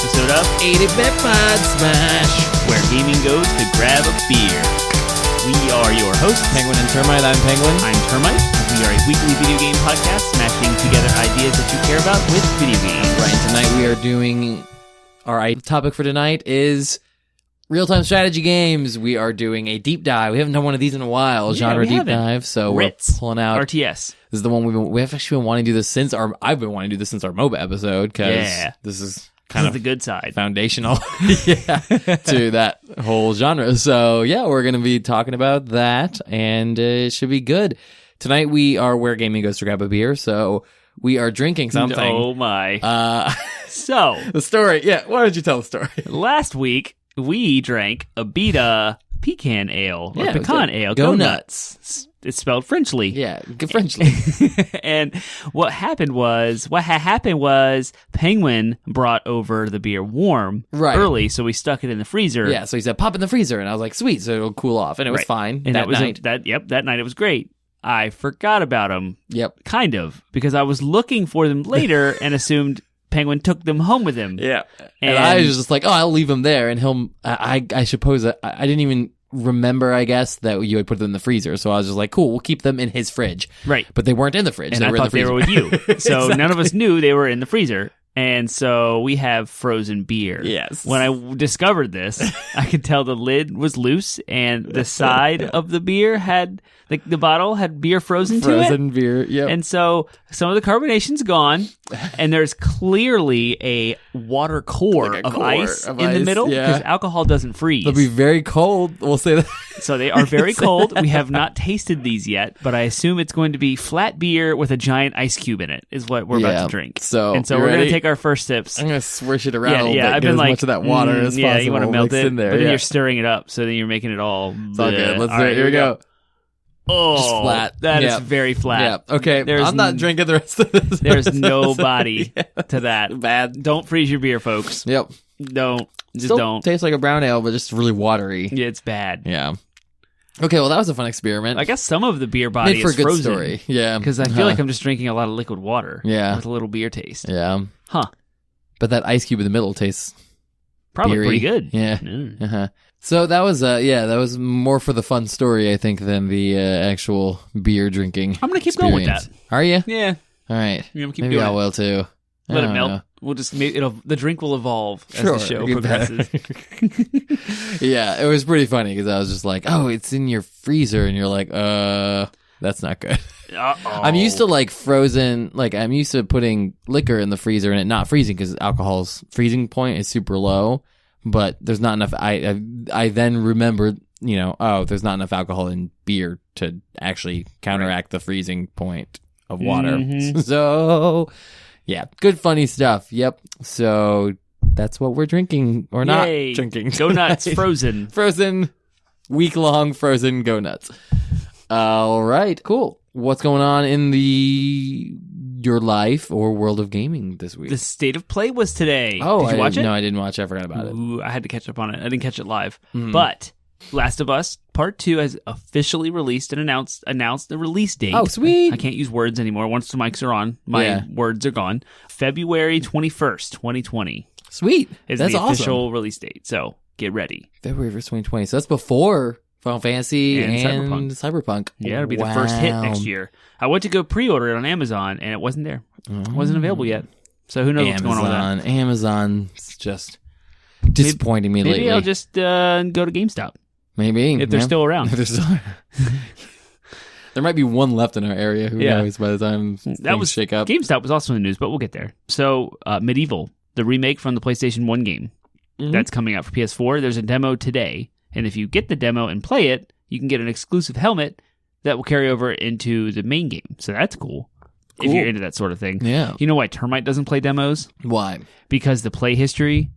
episode of 80-bit Podsmash, Where Gaming Goes to Grab a Beer. We are your hosts, Penguin and Termite. I'm Penguin. I'm Termite. We are a weekly video game podcast smashing together ideas that you care about with video games. Right, tonight we are doing... Our topic for tonight is real-time strategy games. We are doing a deep dive. We haven't done one of these in a while, genre deep dive, so Ritz, we're pulling out... RTS. This is the one we've actually been wanting to do this since our... I've been wanting to do this since our MOBA episode, because this is kind of the good side. Foundational to that whole genre. So, yeah, we're going to be talking about that, and it should be good. Tonight we are Where Gaming Goes to Grab a Beer, so we are drinking something. Oh, my. So, the story. Yeah, why don't you tell the story? Last week, we drank a Beta pecan ale, or pecan ale. Go nuts. It's spelled Frenchly. Yeah, Frenchly. And what happened was Penguin brought over the beer warm early, so we stuck it in the freezer. Yeah, so he said, pop in the freezer. And I was like, sweet, so it'll cool off. And it was fine and that night. That night it was great. I forgot about them. Yep. Kind of, because I was looking for them later and assumed Penguin took them home with him. Yeah. And I was just like, I'll leave them there. And I suppose I didn't even remember, I guess, that you had put them in the freezer. So I was just like, cool, we'll keep them in his fridge. Right. But they weren't in the fridge. And I thought they were with you. So none of us knew they were in the freezer. And so we have frozen beer. Yes. When I discovered this, I could tell the lid was loose and the side of the beer had, the bottle had beer frozen to it. Frozen beer, yep. And so some of the carbonation's gone, and there's clearly a water core of ice in the middle, because alcohol doesn't freeze. They'll be very cold, we'll say that. So they are very cold. We have not tasted these yet, but I assume it's going to be flat beer with a giant ice cube in it, is what we're about to drink. So we're going to take our first sips. I'm going to swish it around a little bit, I've get been as much of that water as possible. Yeah, you want to melt it, in there, but then you're stirring it up, so then you're making it all... It's all good. Let's do it. Here we go. Oh, just flat. That is very flat. Yeah. Okay, I'm not drinking the rest of this. There's no body to that. Bad. Don't freeze your beer, folks. Yep. Don't. Just Still don't. Tastes like a brown ale, but just really watery. Yeah, it's bad. Yeah. Okay, well, that was a fun experiment. I guess some of the beer body for is a good frozen. Story. Yeah. Because I feel like I'm just drinking a lot of liquid water. Yeah. With a little beer taste. Yeah. Huh. But that ice cube in the middle tastes probably beery. pretty good. Yeah. Uh-huh. So that was more for the fun story, I think, than the actual beer drinking. I'm going to keep going with that. Are you? Yeah. All right. Maybe Maybe I will too. Let it melt. We'll just the drink will evolve as the show progresses. Yeah, it was pretty funny because I was just like, "Oh, it's in your freezer," and you're like, that's not good." Uh-oh. I'm used to frozen. I'm used to putting liquor in the freezer and it not freezing because alcohol's freezing point is super low. But there's not enough. I then remembered, there's not enough alcohol in beer to actually counteract the freezing point of water. Mm-hmm. So, yeah, good funny stuff. Yep. So that's what we're drinking or not drinking. Go nuts, frozen, week-long frozen go nuts. All right, cool. What's going on in your life or world of gaming this week? The State of Play was today. Oh, did you watch it? No, I didn't watch it. I forgot about it. I had to catch up on it. I didn't catch it live. But Last of Us Part 2 has officially released and announced the release date. Oh, sweet. I can't use words anymore. Once the mics are on, my words are gone. February 21st, 2020. Sweet. Is That's the awesome. official release date. So get ready. February 1st, 2020. So that's before Final Fantasy and Cyberpunk. Yeah, it'll be the first hit next year. I went to go pre-order it on Amazon, and it wasn't there. It wasn't available yet. So who knows what's going on with that. Amazon's just disappointing me lately. Maybe I'll just go to GameStop. Maybe. If they're still around. There might be one left in our area. Who knows by the time things shake up. GameStop was also in the news, but we'll get there. So, Medieval, the remake from the PlayStation 1 game, that's coming out for PS4. There's a demo today. And if you get the demo and play it, you can get an exclusive helmet that will carry over into the main game. So that's cool. If you're into that sort of thing. Yeah. You know why Termite doesn't play demos? Why? Because the play history,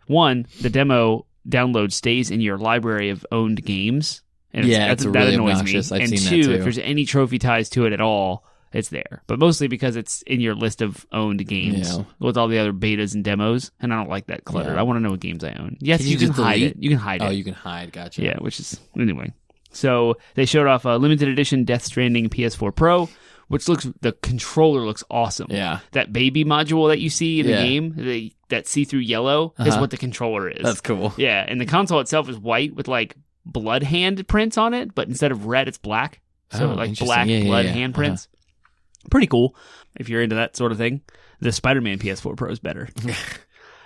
one, the demo download stays in your library of owned games. And it's that really annoys obnoxious. me. I've and seen two, that too. if there's any trophy ties to it at all, it's there. But mostly because it's in your list of owned games with all the other betas and demos. And I don't like that clutter. I want to know what games I own. Yes, you can hide it. You can hide it. Oh, you can hide. Gotcha. Yeah, which is... Anyway. So they showed off a limited edition Death Stranding PS4 Pro, which the controller looks awesome. Yeah. That baby module that you see in the game, they that see-through yellow is what the controller is. That's cool. Yeah, and the console itself is white with like blood hand prints on it, but instead of red, it's black. So like black blood hand prints. Pretty cool if you're into that sort of thing. The Spider-Man PS4 Pro is better.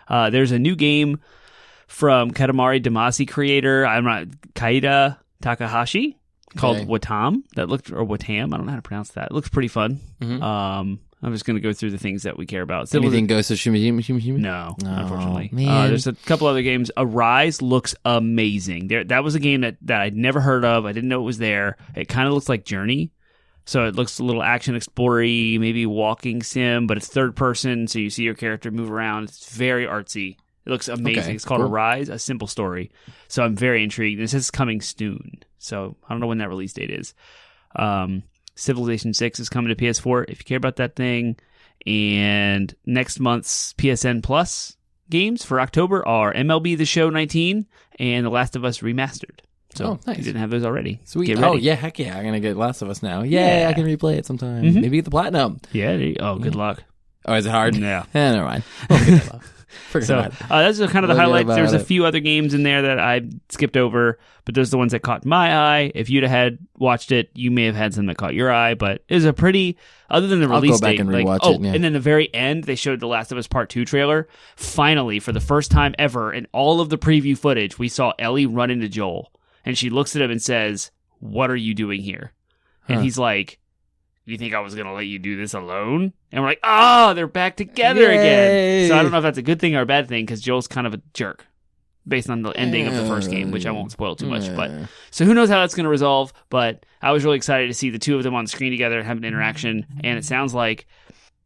There's a new game from Katamari Damacy creator, Kaida Takahashi, called Watam. Watam. I don't know how to pronounce that. It looks pretty fun. I'm just going to go through the things that we care about. Anything goes to Shimmy? No, unfortunately. Man. There's a couple other games. Arise looks amazing. That was a game that I'd never heard of. I didn't know it was there. It kind of looks like Journey. So it looks a little action explorer-y, maybe walking sim, but it's third person, so you see your character move around. It's very artsy. It looks amazing. Okay, it's called cool. Arise, a simple story. So I'm very intrigued. And it says coming soon. So I don't know when that release date is. Civilization 6 is coming to PS4 if you care about that thing. And next month's PSN Plus games for October are MLB The Show 19 and The Last of Us Remastered. So nice. you didn't have those already. Sweet. Get ready. Oh, yeah, heck yeah. I'm going to get Last of Us now. Yeah, I can replay it sometime. Maybe get the platinum. Yeah. Good luck. Oh, is it hard? Yeah. Never mind. Forget So about it. those are kind of the highlights. There's a it. few other games in there that I skipped over, but those are the ones that caught my eye. If you'd have had watched it, you may have had some that caught your eye, but it was a pretty, other than the release I'll go back date. and rewatch it. Yeah. And then the very end, they showed The Last of Us Part 2 trailer. Finally, for the first time ever in all of the preview footage, we saw Ellie run into Joel, and she looks at him and says, "What are you doing here?" And he's like, "You think I was going to let you do this alone?" And we're like, they're back together again. So I don't know if that's a good thing or a bad thing, because Joel's kind of a jerk based on the ending of the first game, which I won't spoil too much. But so who knows how that's going to resolve, but I was really excited to see the two of them on the screen together and have an interaction, and it sounds like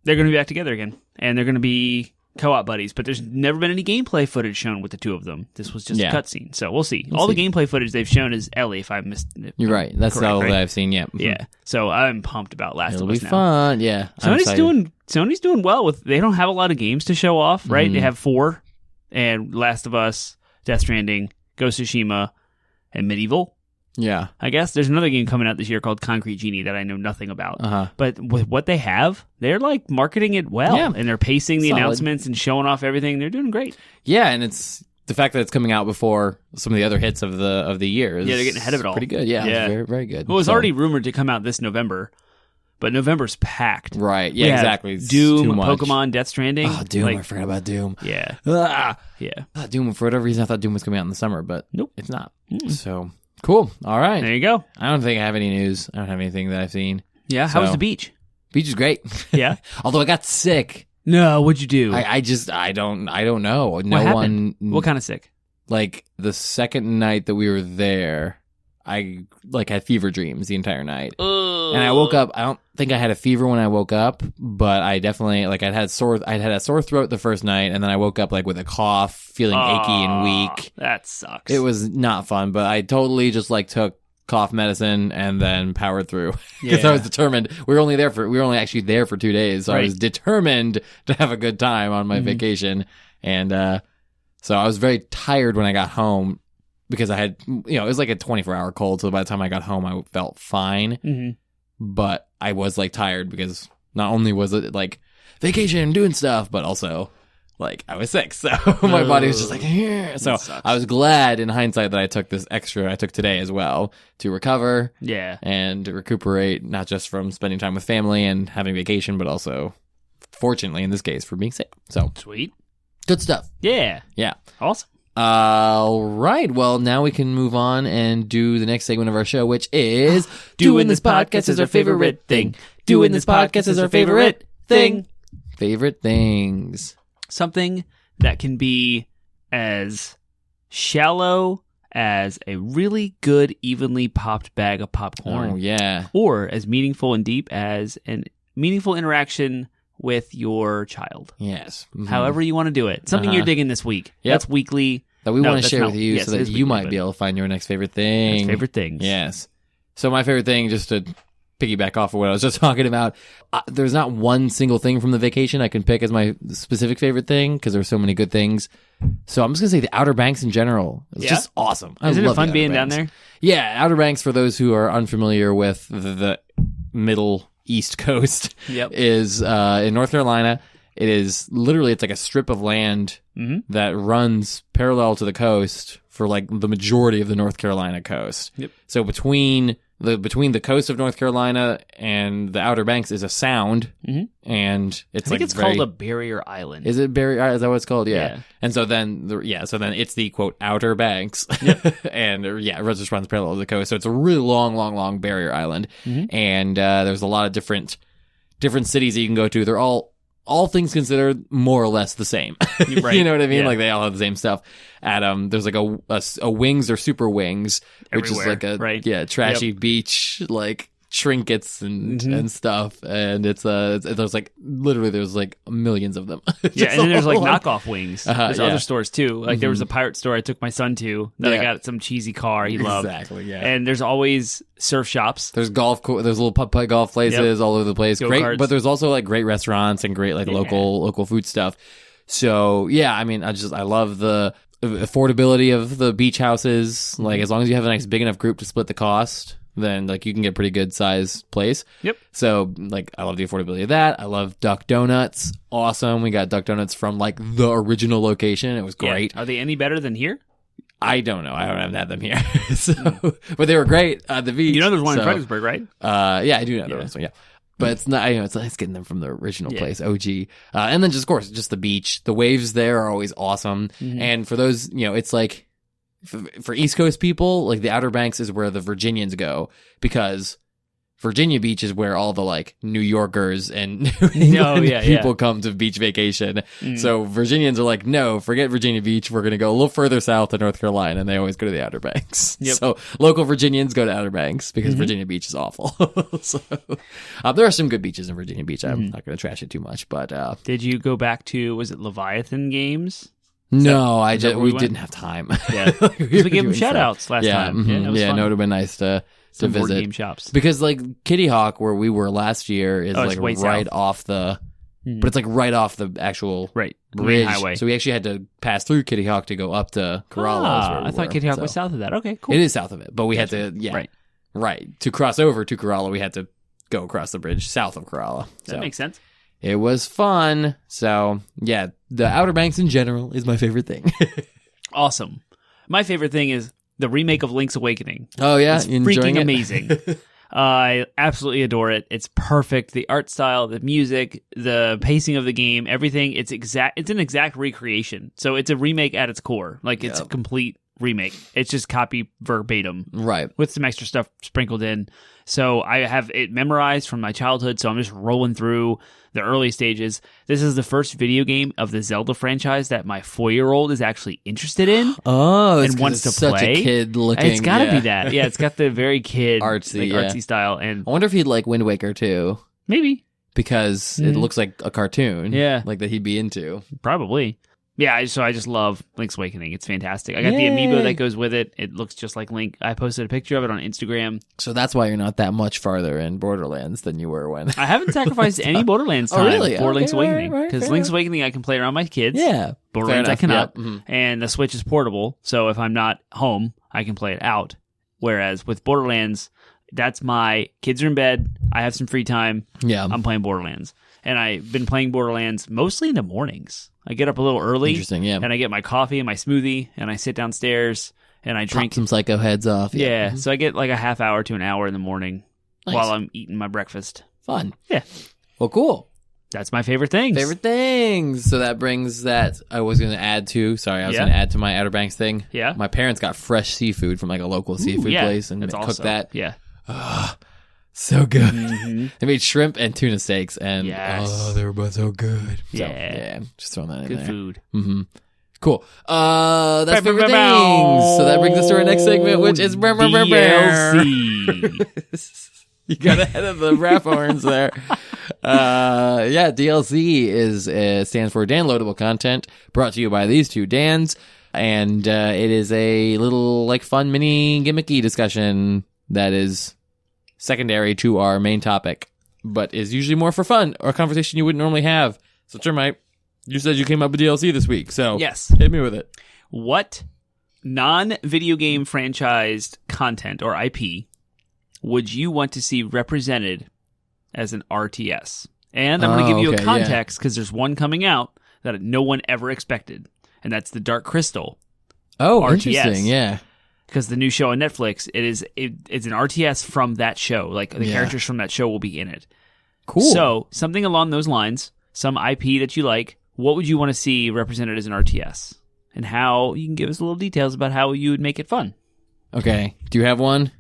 they're going to be back together again, and they're going to be co-op buddies, but there's never been any gameplay footage shown with the two of them. This was just a cutscene, so we'll see. All the gameplay footage they've shown is Ellie, if I missed it. You're right. That's all that I've seen, yeah. Yeah, so I'm pumped about Last It'll of Us be now. fun, yeah. Sony's doing well with. They don't have a lot of games to show off, right? Mm-hmm. They have 4, and Last of Us, Death Stranding, Ghost of Tsushima, and Medieval. Yeah. I guess there's another game coming out this year called Concrete Genie that I know nothing about. But with what they have, they're like marketing it well, and they're pacing the announcements and showing off everything. They're doing great. Yeah, and it's the fact that it's coming out before some of the other hits of the year. Is they're getting ahead of it all. Pretty good. Yeah, it's very, very good. Well, it was already rumored to come out this November, but November's packed. Right. Yeah, exactly. It's Doom, too much. Pokemon, Death Stranding. Oh, Doom! I forgot about Doom. Yeah. Yeah. Doom. For whatever reason, I thought Doom was coming out in the summer, but nope, it's not. So cool. All right. There you go. I don't think I have any news. I don't have anything that I've seen. Yeah. How was the beach? Beach is great. Yeah. Although I got sick. No. What'd you do? I don't know. What No happened? one. What kind of sick? Like the second night that we were there, I had fever dreams the entire night. And I woke up. I don't think I had a fever when I woke up, but I definitely I'd had a sore throat the first night, and then I woke up with a cough, feeling achy and weak. That sucks. It was not fun, but I totally just took cough medicine and then powered through because I was determined. We were only actually there for 2 days, so I was determined to have a good time on my vacation, and so I was very tired when I got home. Because I had, it was like a 24-hour cold, so by the time I got home, I felt fine. But I was tired because not only was it vacation doing stuff, but also I was sick. So my body was just yeah. So I was glad in hindsight that I took this extra I took today as well to recover. Yeah. And recuperate, not just from spending time with family and having vacation, but also, fortunately in this case, for being sick. So sweet. Good stuff. Yeah. Yeah. Awesome. All right. Well, now we can move on and do the next segment of our show, which is doing this podcast is our favorite thing. Doing this podcast is our favorite thing. Favorite things. Something that can be as shallow as a really good, evenly popped bag of popcorn. Oh, yeah. Or as meaningful and deep as a meaningful interaction with your child. Yes. Mm-hmm. However you want to do it. Something you're digging this week. Yep. That's weekly. That we want to share with you so that you might be able to find your next favorite thing. Next favorite things. Yes. So my favorite thing, just to piggyback off of what I was just talking about, there's not one single thing from the vacation I can pick as my specific favorite thing because there's so many good things. So I'm just going to say the Outer Banks in general. It's just awesome. Isn't it fun being down there? Yeah. Outer Banks, for those who are unfamiliar with the middle East Coast, is in North Carolina. It is literally, it's like a strip of land that runs parallel to the coast for like the majority of the North Carolina coast. Yep. So between the coast of North Carolina and the Outer Banks is a sound, and it's I think it's called a barrier island. Is it barrier? Is that what it's called? Yeah. Yeah. And so then, so then it's the quote Outer Banks, and it just runs parallel to the coast. So it's a really long barrier island, and there's a lot of different cities that you can go to. They're all things considered, more or less the same. Right. You know what I mean? Yeah. Like they all have the same stuff. There's like a wings or super wings, which Everywhere, is like a trashy beach, like trinkets and stuff. And there's like millions of them. Yeah, and then there's like knockoff wings. There's yeah. other stores too. Like there was a pirate store I took my son to that I got some cheesy car he loved. Exactly. Yeah. And there's always surf shops. There's there's little putt-putt golf places all over the place. Go-karts. Great, but there's also like great restaurants and great like local food stuff. So yeah, I mean, I love the affordability of the beach houses. Like as long as you have a nice big enough group to split the cost, then like you can get a pretty good sized place. Yep. So like I love the affordability of that. I love Duck Donuts. Awesome. We got Duck Donuts from like the original location. It was great. Yeah. Are they any better than here? I don't know. I haven't had them here. But they were great at the beach. You know there's one in Fredericksburg, right? Yeah, I do know there is one. Yeah. But it's not, it's getting them from the original place, OG. And then just, of course, just the beach. The waves there are always awesome. And for those, it's like, for East Coast people, like the Outer Banks is where the Virginians go, because Virginia Beach is where all the like New Yorkers and New England people come to beach vacation. So Virginians are like, no, forget Virginia Beach. We're going to go a little further south to North Carolina, and they always go to the Outer Banks. Yep. So local Virginians go to Outer Banks because Virginia Beach is awful. So there are some good beaches in Virginia Beach. I'm not going to trash it too much, but did you go back to, was it Leviathan Games? No, we didn't have time. Yeah, we gave them shout outs last time. Yeah, it would have been nice to Board visit game shops, because like Kitty Hawk, where we were last year, is like way right south. off the, but it's like right off the actual right bridge. highway. So we actually had to pass through Kitty Hawk to go up to Corolla. I thought Kitty Hawk was south of that. Okay, cool. It is south of it, but we had to right to cross over to Corolla. We had to go across the bridge south of Corolla. That makes sense. It was fun. So yeah, the Outer Banks in general is my favorite thing. Awesome. My favorite thing is the remake of Link's Awakening. Oh yeah, it's freaking amazing. I absolutely adore it. It's perfect. The art style, the music, the pacing of the game, everything. It's an exact recreation. So it's a remake at its core. Like it's a complete remake. It's just copy verbatim, right, with some extra stuff sprinkled in. So I have it memorized from my childhood. So I'm just rolling through the early stages. This is the first video game of the Zelda franchise that my 4-year-old is actually interested in. Oh, and wants to such play. A kid looking. It's got to be that. Yeah, it's got the very kid artsy style. And I wonder if he'd like Wind Waker too. Maybe because it looks like a cartoon. Yeah, like that he'd be into. Probably. Yeah, so I just love Link's Awakening. It's fantastic. I got the amiibo that goes with it. It looks just like Link. I posted a picture of it on Instagram. So that's why you're not that much farther in Borderlands than you were when... I haven't sacrificed any Borderlands time for Link's Awakening. Because Link's Awakening I can play around my kids. Yeah. Borderlands I cannot. Yep. And the Switch is portable, so if I'm not home, I can play it out. Whereas with Borderlands, that's my kids are in bed, I have some free time, I'm playing Borderlands. And I've been playing Borderlands mostly in the mornings. I get up a little early. Interesting, yeah. And I get my coffee and my smoothie, and I sit downstairs, and I drink. Pop some Psycho heads off. Yeah. So I get like a half hour to an hour in the morning while I'm eating my breakfast. Fun. Yeah. Well, cool. That's my favorite things. So that brings that I was going to add to. Sorry, I was going to add to my Outer Banks thing. Yeah. My parents got fresh seafood from like a local seafood place and cooked that. Yeah. So good. They made shrimp and tuna steaks, and they were both so good. Yeah, so, just throwing that in there. Good food. Cool. That's favorite things. So that brings us to our next segment, which is DLC. You got ahead of the rap horns there. DLC stands for downloadable content, brought to you by these two Dans, and it is a little like fun mini gimmicky discussion that is secondary to our main topic, but is usually more for fun or a conversation you wouldn't normally have. So Termite, you said you came up with DLC this week, so yes, hit me with it. What non-video game franchised content or IP would you want to see represented as an RTS? And I'm going to give you a okay, context because there's one coming out that no one ever expected, and that's the Dark Crystal. Oh, RTS. interesting. Yeah. Because the new show on Netflix, it's an RTS from that show. Like the characters from that show will be in it. Cool. So something along those lines, some IP that you like. What would you want to see represented as an RTS, and how you can give us a little details about how you would make it fun? Okay. Do you have one?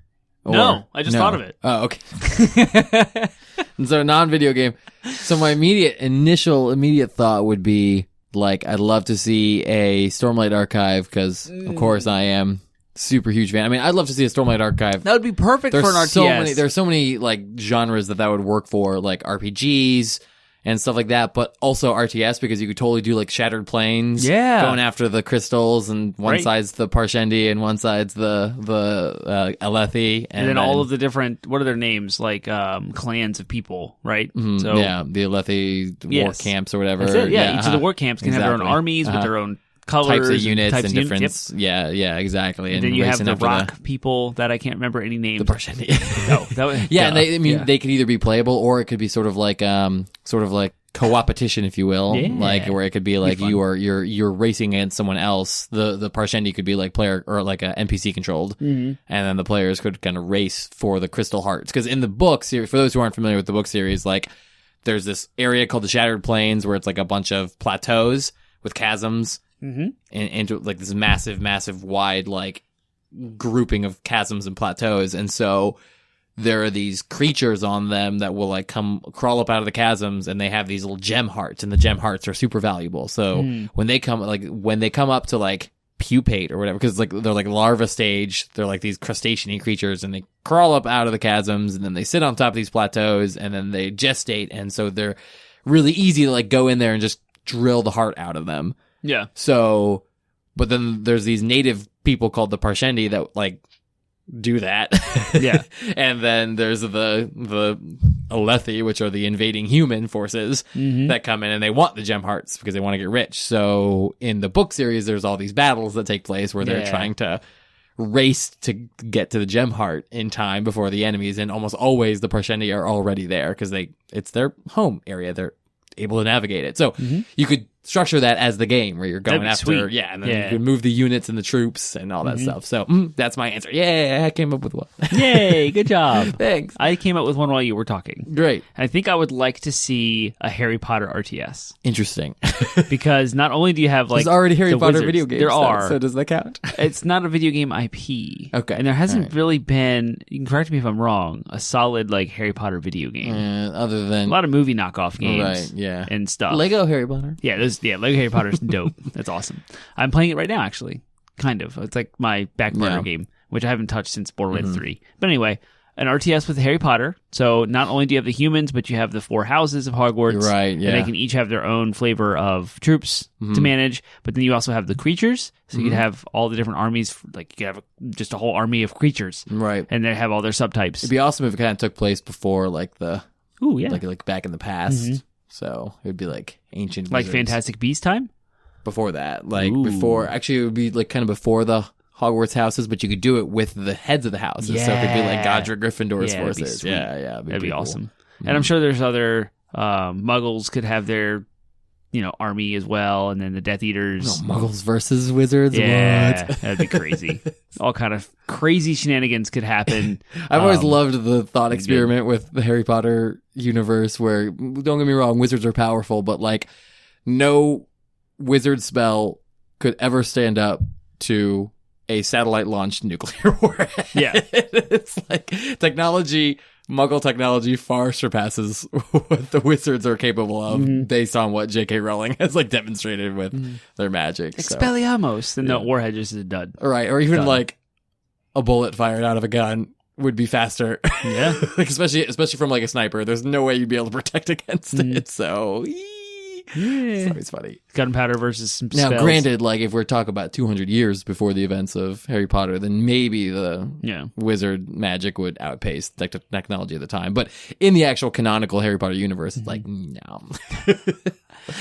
No, I just thought of it. Oh, okay. And so non-video game. So my immediate thought would be like, I'd love to see a Stormlight Archive because, of course, I am super huge fan. I mean, I'd love to see a Stormlight Archive. That would be perfect for an RTS. There's so many like genres that would work for, like RPGs and stuff like that, but also RTS because you could totally do like Shattered Plains, going after the crystals, and one side's the Parshendi and one side's the Alethi, and then all of the different, what are their names, like clans of people, right? So yeah, the Alethi war camps or whatever. That's it. Yeah, each of the war camps can have their own armies with their own colors, types of units and different. Yep. Yeah, exactly. And then you have the rock people that I can't remember any names. The Parshendi. No, that was, and they could either be playable or it could be sort of like co-opetition, if you will, like where it could be like you're racing against someone else. The Parshendi could be like player or like a NPC controlled, and then the players could kind of race for the crystal hearts. Because in the book series, for those who aren't familiar with the book series, like there's this area called the Shattered Plains where it's like a bunch of plateaus with chasms. Into like this massive wide like grouping of chasms and plateaus, and so there are these creatures on them that will like crawl up out of the chasms, and they have these little gem hearts, and the gem hearts are super valuable. So when they come up to like pupate or whatever, because like they're like larva stage, they're like these crustacean-y creatures, and they crawl up out of the chasms, and then they sit on top of these plateaus, and then they gestate, and so they're really easy to like go in there and just drill the heart out of them. Yeah. So, but then there's these native people called the Parshendi that like do that. Yeah. And then there's the Alethi, which are the invading human forces that come in, and they want the gem hearts because they want to get rich. So in the book series, there's all these battles that take place where they're trying to race to get to the gem heart in time before the enemies, and almost always the Parshendi are already there because it's their home area. They're able to navigate it. So you could structure that as the game where you're going after, sweet. and then you can move the units and the troops and all that stuff. So that's my answer. Yeah, I came up with one. Yay, good job. Thanks. I came up with one while you were talking. Great. I think I would like to see a Harry Potter RTS. Interesting. Because not only do you have like there's already Harry Potter wizards, video games. there are. So does that count? It's not a video game IP. Okay. And there hasn't really been, you can correct me if I'm wrong, a solid like Harry Potter video game. Other than a lot of movie knockoff games. Right, yeah. And stuff. Lego Harry Potter. Yeah, Lego Harry Potter's dope. That's awesome. I'm playing it right now, actually. Kind of. It's like my back burner game, which I haven't touched since Borderlands 3. But anyway, an RTS with Harry Potter. So not only do you have the humans, but you have the 4 houses of Hogwarts. Right, yeah. And they can each have their own flavor of troops to manage. But then you also have the creatures. So you could have all the different armies. Like you could have just a whole army of creatures. Right. And they have all their subtypes. It'd be awesome if it kind of took place before like the... Ooh, yeah. Like back in the past. So it would be like ancient Like wizards. Fantastic Beast time? Before that. Like before... Actually, it would be like kind of before the Hogwarts houses, but you could do it with the heads of the houses. So it could be like Godric Gryffindor's forces. Yeah. That'd be awesome. And I'm sure there's other Muggles could have their, army as well, and then the Death Eaters. Muggles versus wizards. Yeah, what? That'd be crazy. All kind of crazy shenanigans could happen. I've always loved the thought experiment with the Harry Potter universe, where don't get me wrong, wizards are powerful, but like no wizard spell could ever stand up to a satellite-launched nuclear warhead. Yeah. It's like Muggle technology far surpasses what the wizards are capable of based on what J.K. Rowling has like demonstrated with their magic. Expelliarmus. Then the warhead just is a dud. Right. Or even like a bullet fired out of a gun would be faster. Yeah. Like especially from like a sniper. There's no way you'd be able to protect against it. So it's always funny. Gunpowder versus some now, spells. granted, like if we're talking about 200 years before the events of Harry Potter, then maybe the wizard magic would outpace the technology at the time. But in the actual canonical Harry Potter universe, it's like, no.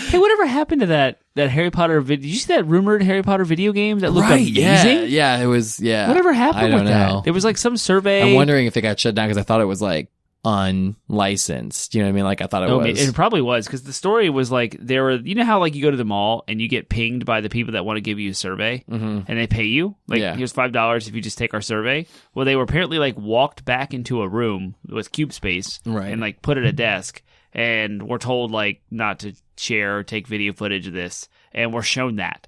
Hey, whatever happened to that Harry Potter video? Did you see that rumored Harry Potter video game that looked amazing? Yeah, it was, Whatever happened with that? There was like some survey. I'm wondering if it got shut down because I thought it was like unlicensed. You know what I mean? Like I thought it was. It probably was, because the story was like, there were, you know how like you go to the mall and you get pinged by the people that want to give you a survey, and they pay you like, here's $5 if you just take our survey. Well, they were apparently like walked back into a room with cube space, and like put at a desk, and we're told like not to share or take video footage of this, and we're shown that.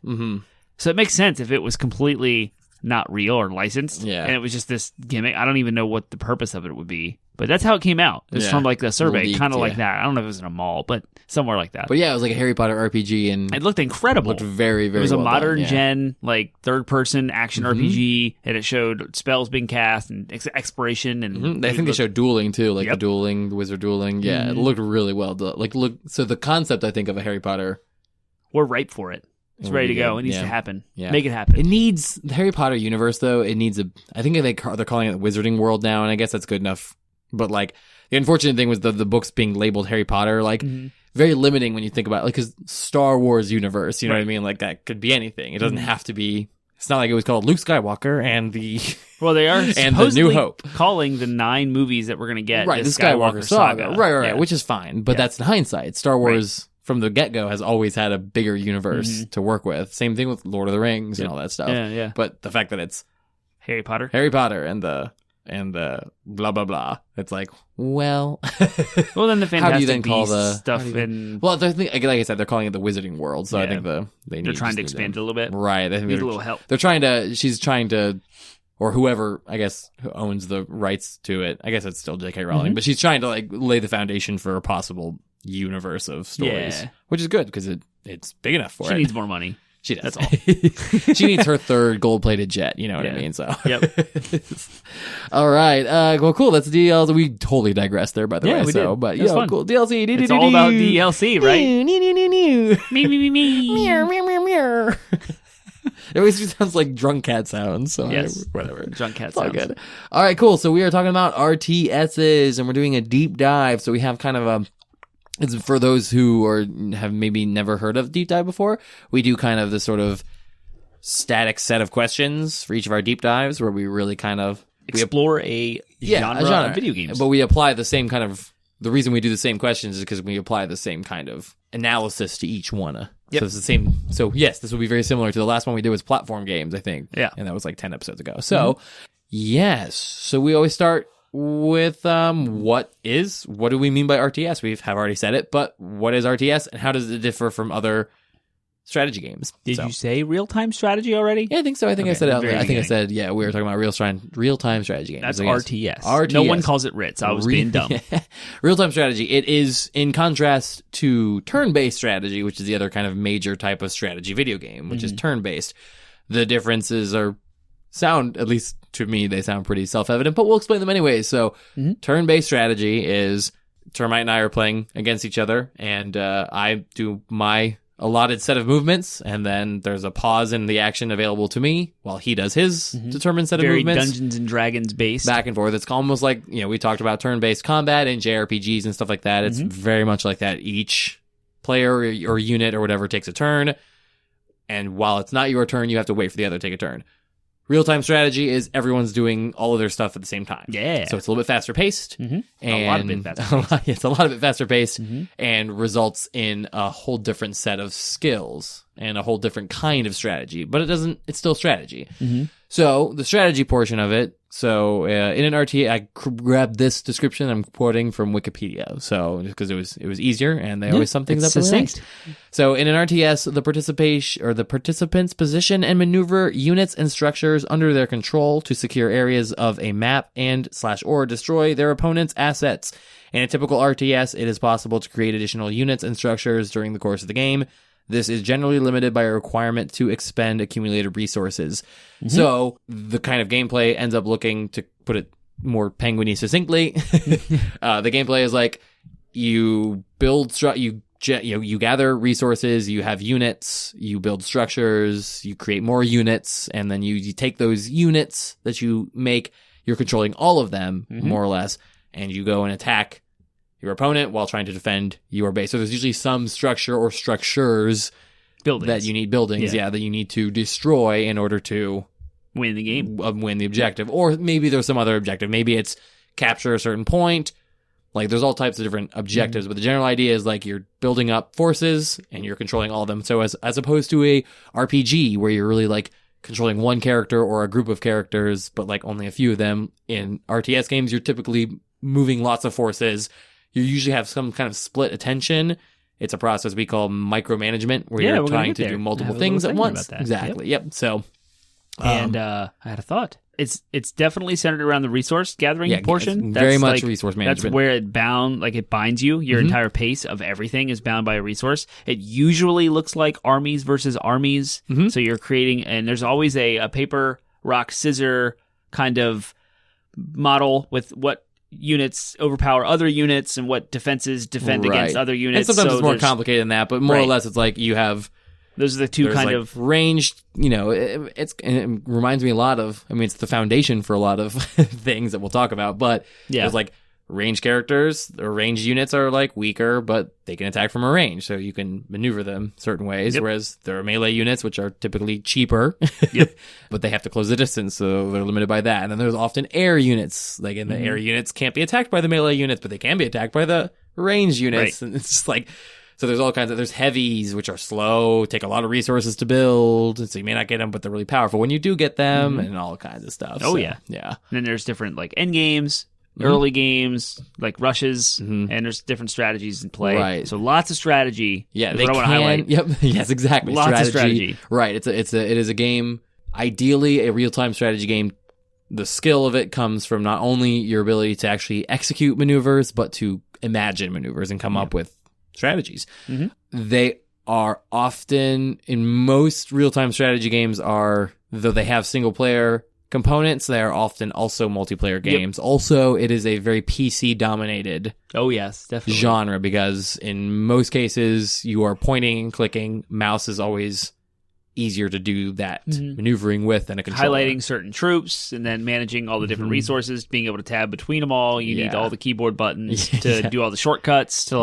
So it makes sense if it was completely not real or licensed, and it was just this gimmick. I don't even know what the purpose of it would be. But that's how it came out. It was from like the survey, kind of like that. I don't know if it was in a mall, but somewhere like that. But yeah, it was like a Harry Potter RPG, and it looked incredible. It looked very, very. It was a well modern done, gen, like third-person action RPG, and it showed spells being cast and exploration. And I think they showed dueling too, like the dueling, the wizard dueling. Yeah, it looked really well done. Like, so the concept I think of a Harry Potter, we're ripe for it. It's ready to go. It needs to happen. Yeah. Make it happen. It needs the Harry Potter universe, though. It needs I think they're calling it the Wizarding World now, and I guess that's good enough. But like, the unfortunate thing was the books being labeled Harry Potter, like very limiting when you think about it, like, because Star Wars universe, you know what I mean? Like, that could be anything. It doesn't have to be. It's not like it was called Luke Skywalker and the. Well, they are and the New Hope, calling the 9 movies that we're going to get the Skywalker saga. Right, which is fine, but that's in hindsight. Star Wars from the get-go has always had a bigger universe to work with. Same thing with Lord of the Rings and all that stuff. Yeah. But the fact that it's Harry Potter and the blah blah blah. It's like, well, well, then the Fantastic how do you then call Beasts stuff and well, I think, like I said, they're calling it the Wizarding World, so I think they're trying to expand it a little bit, right? They need a little help. They're trying to. She's trying to, or whoever I guess who owns the rights to it. I guess it's still J.K. Rowling, but she's trying to like lay the foundation for a possible universe of stories, which is good because it's big enough for it. She needs more money. She does. That's all. She needs her third gold-plated jet. You know what I mean? So. Yep. All right. Well, cool. That's the DLC. We totally digressed there, by the way. We did. But fun. Cool. DLC. It's all about DLC, right? Me. Meow, meow, meow, meow. It always just sounds like drunk cat sounds. So whatever. Drunk cat it's all sounds. Good. All right. Cool. So we are talking about RTSs, and we're doing a deep dive. So we have kind of it's for those who have maybe never heard of deep dive before. We do kind of this sort of static set of questions for each of our deep dives where we really kind of explore a genre of video games. But we apply the same kind of, the reason we do the same questions is because we apply the same kind of analysis to each one. So it's the same. So yes, this will be very similar to the last one we did was platform games, I think. Yeah. And that was like 10 episodes ago. So yes. So we always start with what do we mean by RTS? We have already said it, but what is RTS and how does it differ from other strategy games? Did you say real-time strategy already? Yeah, I think so. I think I said it. I think I said, we were talking about real-time strategy games. That's RTS. No one calls it Ritz. I was being dumb. Real-time strategy. It is in contrast to turn-based strategy, which is the other kind of major type of strategy video game, which is turn-based. The differences at least to me, they sound pretty self-evident, but we'll explain them anyway. So turn-based strategy is Termite and I are playing against each other, and I do my allotted set of movements, and then there's a pause in the action available to me while he does his determined set of movements. Very Dungeons and Dragons based. Back and forth. It's almost like, we talked about turn-based combat in JRPGs and stuff like that. It's very much like that. Each player or unit or whatever takes a turn, and while it's not your turn, you have to wait for the other to take a turn. Real-time strategy is everyone's doing all of their stuff at the same time. Yeah. So it's a little bit faster paced. And a lot of bit faster paced. It's a lot of it faster paced and results in a whole different set of skills and a whole different kind of strategy. But it's still strategy. So the strategy portion of it, in an RTS, I grabbed this description. I'm quoting from Wikipedia. So just because it was easier, and they always sum things up really nice. So in an RTS, the participants position and maneuver units and structures under their control to secure areas of a map and/or destroy their opponent's assets. In a typical RTS, it is possible to create additional units and structures during the course of the game. This is generally limited by a requirement to expend accumulated resources. So the kind of gameplay ends up looking, to put it more penguiny succinctly, the gameplay is like you build, you gather resources, you have units, you build structures, you create more units, and then you take those units that you make, you're controlling all of them, more or less, and you go and attack your opponent while trying to defend your base. So there's usually some structure or structures that you need that you need to destroy in order to win the game, win the objective. Or maybe there's some other objective. Maybe it's capture a certain point, Like, there's all types of different objectives, but the general idea is like you're building up forces and you're controlling all of them. So as opposed to a RPG where you're really like controlling one character or a group of characters, but like only a few of them, in RTS games, you're typically moving lots of forces. You usually have some kind of split attention. It's a process we call micromanagement, where you're trying to do multiple things at once. Exactly. Yep. So, and I had a thought. It's definitely centered around the resource gathering portion. That's very much like, resource management. That's where it binds you. Your entire pace of everything is bound by a resource. It usually looks like armies versus armies. So you're creating, and there's always a paper, rock, scissor kind of model with what units overpower other units and what defenses defend against other units. And sometimes it's more complicated than that, but more or less it's like you have... Those are the two kind of ranged, it reminds me a lot of, it's the foundation for a lot of things that we'll talk about, but there's like ranged characters or ranged units are like weaker, but they can attack from a range, so you can maneuver them certain ways, whereas there are melee units, which are typically cheaper, but they have to close the distance, so they're limited by that. And then there's often air units, like in the air units can't be attacked by the melee units, but they can be attacked by the ranged units, and it's just like... So there's all kinds of, there's heavies, which are slow, take a lot of resources to build, and so you may not get them, but they're really powerful when you do get them, and all kinds of stuff. Oh, so, yeah. And then there's different, like, end games, early games, like rushes, and there's different strategies in play. Right. So lots of strategy. Yeah, is what I want to highlight. Yep. Yes, exactly. Lots of strategy. Right. It is a game, ideally a real-time strategy game. The skill of it comes from not only your ability to actually execute maneuvers, but to imagine maneuvers and come up with strategies. They are often, in most real-time strategy games, though they have single-player components, they are often also multiplayer games. Also, it is a very PC-dominated genre, because in most cases, you are pointing and clicking. Mouse is always easier to do that maneuvering with than a controller. Highlighting certain troops and then managing all the different resources, being able to tab between them all. You need all the keyboard buttons to do all the shortcuts to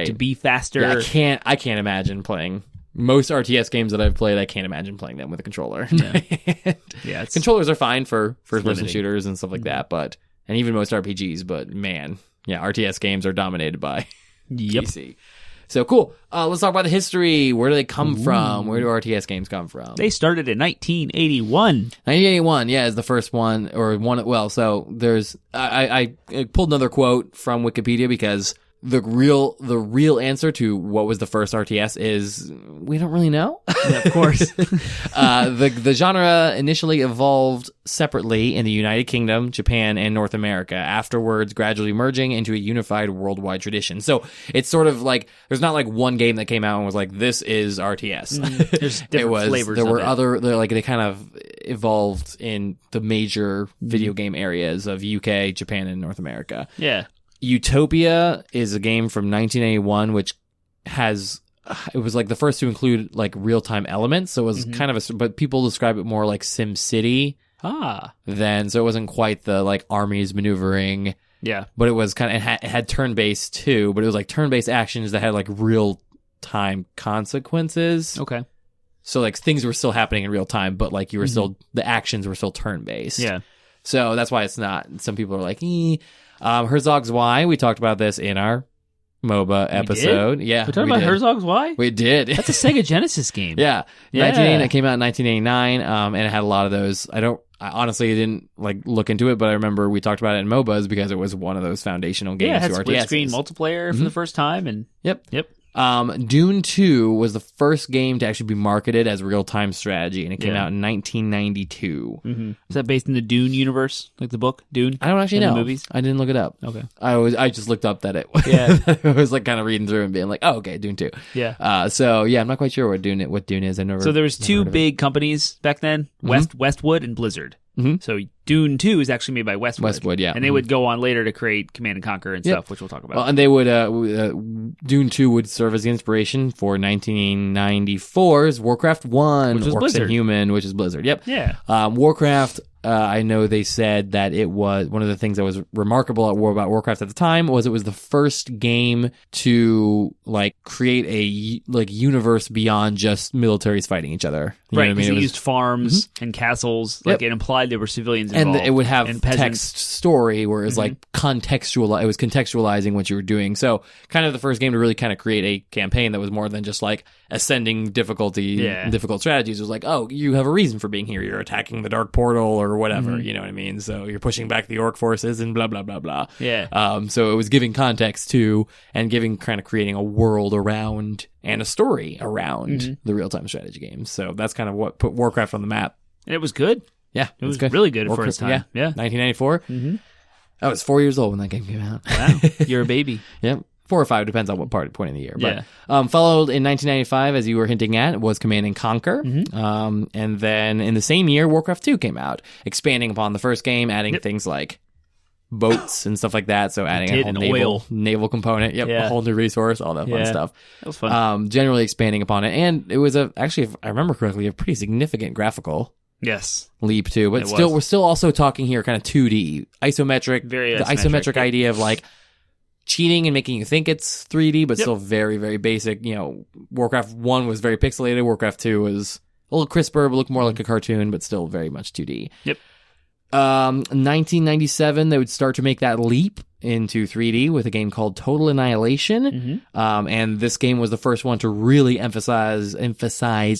to be faster. Yeah, I can't imagine playing most RTS games that I've played. I can't imagine playing them with a controller. Controllers are fine for first-person shooters and stuff like that, and even most RPGs. But man, RTS games are dominated by PC. So cool. Let's talk about the history. Where do they come from? Where do RTS games come from? They started in 1981. 1981, is the first one, or one. Well, so there's. I pulled another quote from Wikipedia because the real answer to what was the first RTS is we don't really know. Yeah, of course. The genre initially evolved separately in the United Kingdom, Japan, and North America, afterwards gradually merging into a unified worldwide tradition. So it's sort of like there's not like one game that came out and was like, this is RTS. There's different flavors. There were other, they kind of evolved in the major video game areas of UK, Japan, and North America. Yeah. Utopia is a game from 1981, which it was like the first to include like real-time elements. So it was kind of but people describe it more like Sim City. So it wasn't quite the like armies maneuvering. Yeah. But it was kind of, it had turn-based too, but it was like turn-based actions that had like real-time consequences. Okay. So like things were still happening in real time, but like you were still, the actions were still turn-based. Yeah. So that's why it's not, some people are like, Herzog's Why, we talked about this in our MOBA episode. Yeah. We talked about Herzog's Why? We did. That's a Sega Genesis game. Yeah. It came out in 1989, and it had a lot of those. I honestly didn't like look into it, but I remember we talked about it in MOBAs because it was one of those foundational games. Yeah, it had to split RTSs. screen multiplayer for the first time. And Yep. Dune 2 was the first game to actually be marketed as real-time strategy, and it came out in 1992. Is that based in the Dune universe, like the book Dune? I don't actually know. The movies? I didn't look it up. Okay. I just looked up that it. I was like kind of reading through and being like, oh, okay, Dune 2. Yeah. I'm not quite sure what Dune is. So there was two big companies back then, Westwood and Blizzard. So Dune 2 is actually made by Westwood. Yeah. And they would go on later to create Command and Conquer and stuff, which we'll talk about. Well, and they would, Dune 2 would serve as the inspiration for 1994's Warcraft 1, which was Orcs Blizzard. and Human, which is Blizzard. Yep. Yeah. Warcraft I know they said that it was one of the things that was remarkable about Warcraft at the time was it was the first game to like create a like universe beyond just militaries fighting each other. You know Right, what I mean? because It it was, used farms and castles. Like it implied there were civilians and involved. it would have and peasants. text story, whereas like it was contextualizing what you were doing. So kind of the first game to really kind of create a campaign that was more than just like ascending difficulty, and difficult strategies. It was like, oh, you have a reason for being here. You're attacking the Dark Portal or whatever. You know what I mean? So you're pushing back the orc forces and blah blah blah blah. Yeah. So it was giving context to and creating a world around and a story around the real time strategy games. So that's kind of what put Warcraft on the map. And it was good. Yeah, It was really good for Warcraft, its time. Yeah. 1994. I was 4 years old when that game came out. Wow. You're a baby. Yep. 4 or 5, depends on what point in the year. Yeah. But followed in 1995, as you were hinting at, was Command and Conquer. And then in the same year, Warcraft 2 came out, expanding upon the first game, adding things like boats and stuff like that. So adding a whole naval component. Yep. A whole new resource, all that fun stuff. That was fun. Generally expanding upon it. And it was actually, if I remember correctly, a pretty significant graphical Yes. leap too. But still, we're still also talking here kind of 2D, isometric. Very the isometric yep. idea of like cheating and making you think it's 3D, but still very, very basic. You know, Warcraft 1 was very pixelated. Warcraft 2 was a little crisper, but looked more like a cartoon, but still very much 2D. Yep. 1997, they would start to make that leap into 3D with a game called Total Annihilation. And this game was the first one to really emphasize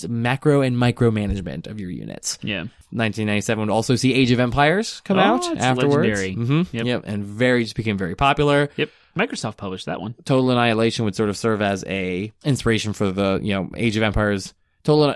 macro and micromanagement of your units. Yeah. 1997 would also see Age of Empires come out afterwards. Legendary. Yep. And just became very popular. Yep. Microsoft published that one. Total Annihilation would sort of serve as a inspiration for the, Age of Empires. Total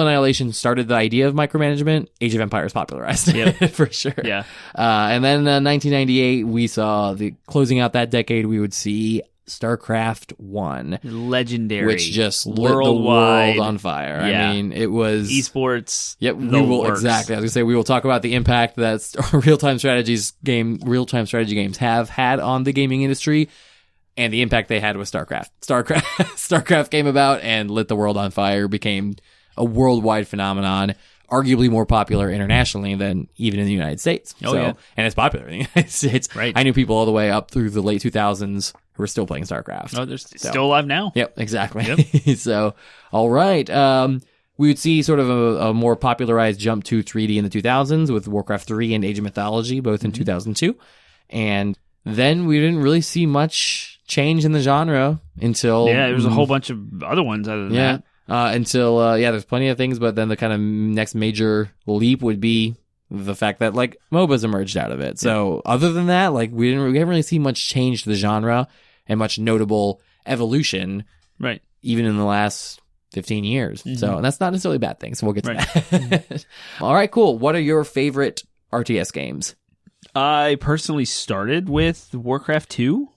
Annihilation started the idea of micromanagement. Age of Empires popularized it for sure. Yeah. And then 1998, we saw closing out that decade, we would see StarCraft 1. Legendary. Which just worldwide. lit the world on fire. Yeah. I mean, it was... Esports. Yep, exactly. I was going to say, we will talk about the impact that real-time strategy games have had on the gaming industry. And the impact they had with StarCraft. StarCraft came about and lit the world on fire, became a worldwide phenomenon, arguably more popular internationally than even in the United States. And it's popular in the United States. Right. I knew people all the way up through the late 2000s who were still playing StarCraft. Oh, they're still alive now. Yep, exactly. Yep. So, all right. We would see sort of a more popularized jump to 3D in the 2000s with Warcraft 3 and Age of Mythology, both in 2002. And then we didn't really see much change in the genre until... Yeah, there was a whole bunch of other ones other than that. Until, there's plenty of things, but then the kind of next major leap would be the fact that, like, MOBAs emerged out of it. So, other than that, like, we haven't really seen much change to the genre and much notable evolution. Right. Even in the last 15 years. So, and that's not necessarily a bad thing, so we'll get to that. All right, cool. What are your favorite RTS games? I personally started with Warcraft 2.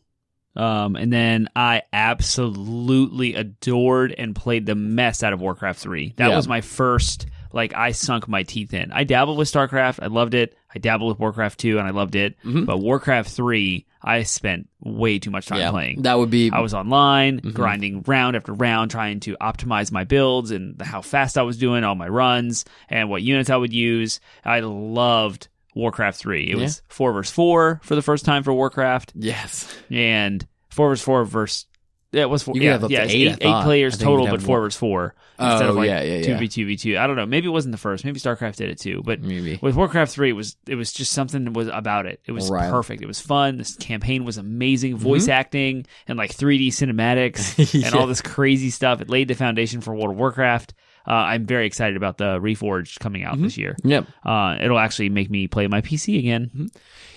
And then I absolutely adored and played the mess out of Warcraft 3. That was my first, I sunk my teeth in. I dabbled with StarCraft. I loved it. I dabbled with Warcraft 2 and I loved it. But Warcraft 3, I spent way too much time playing. That would be... I was online, grinding round after round, trying to optimize my builds and how fast I was doing all my runs and what units I would use. I loved Warcraft 3. It was 4 versus 4 for the first time for Warcraft. Yes. And 4 versus 4 versus... Yeah, it was 4. You could have up to 8 players total, but 4 versus 4. Instead of 2v2v2. I don't know. Maybe it wasn't the first. Maybe StarCraft did it too. But maybe. With Warcraft 3, it was just something that was about it. It was perfect. It was fun. This campaign was amazing. Voice acting and 3D cinematics and all this crazy stuff. It laid the foundation for World of Warcraft. I'm very excited about the Reforged coming out this year. Yep. It'll actually make me play my PC again.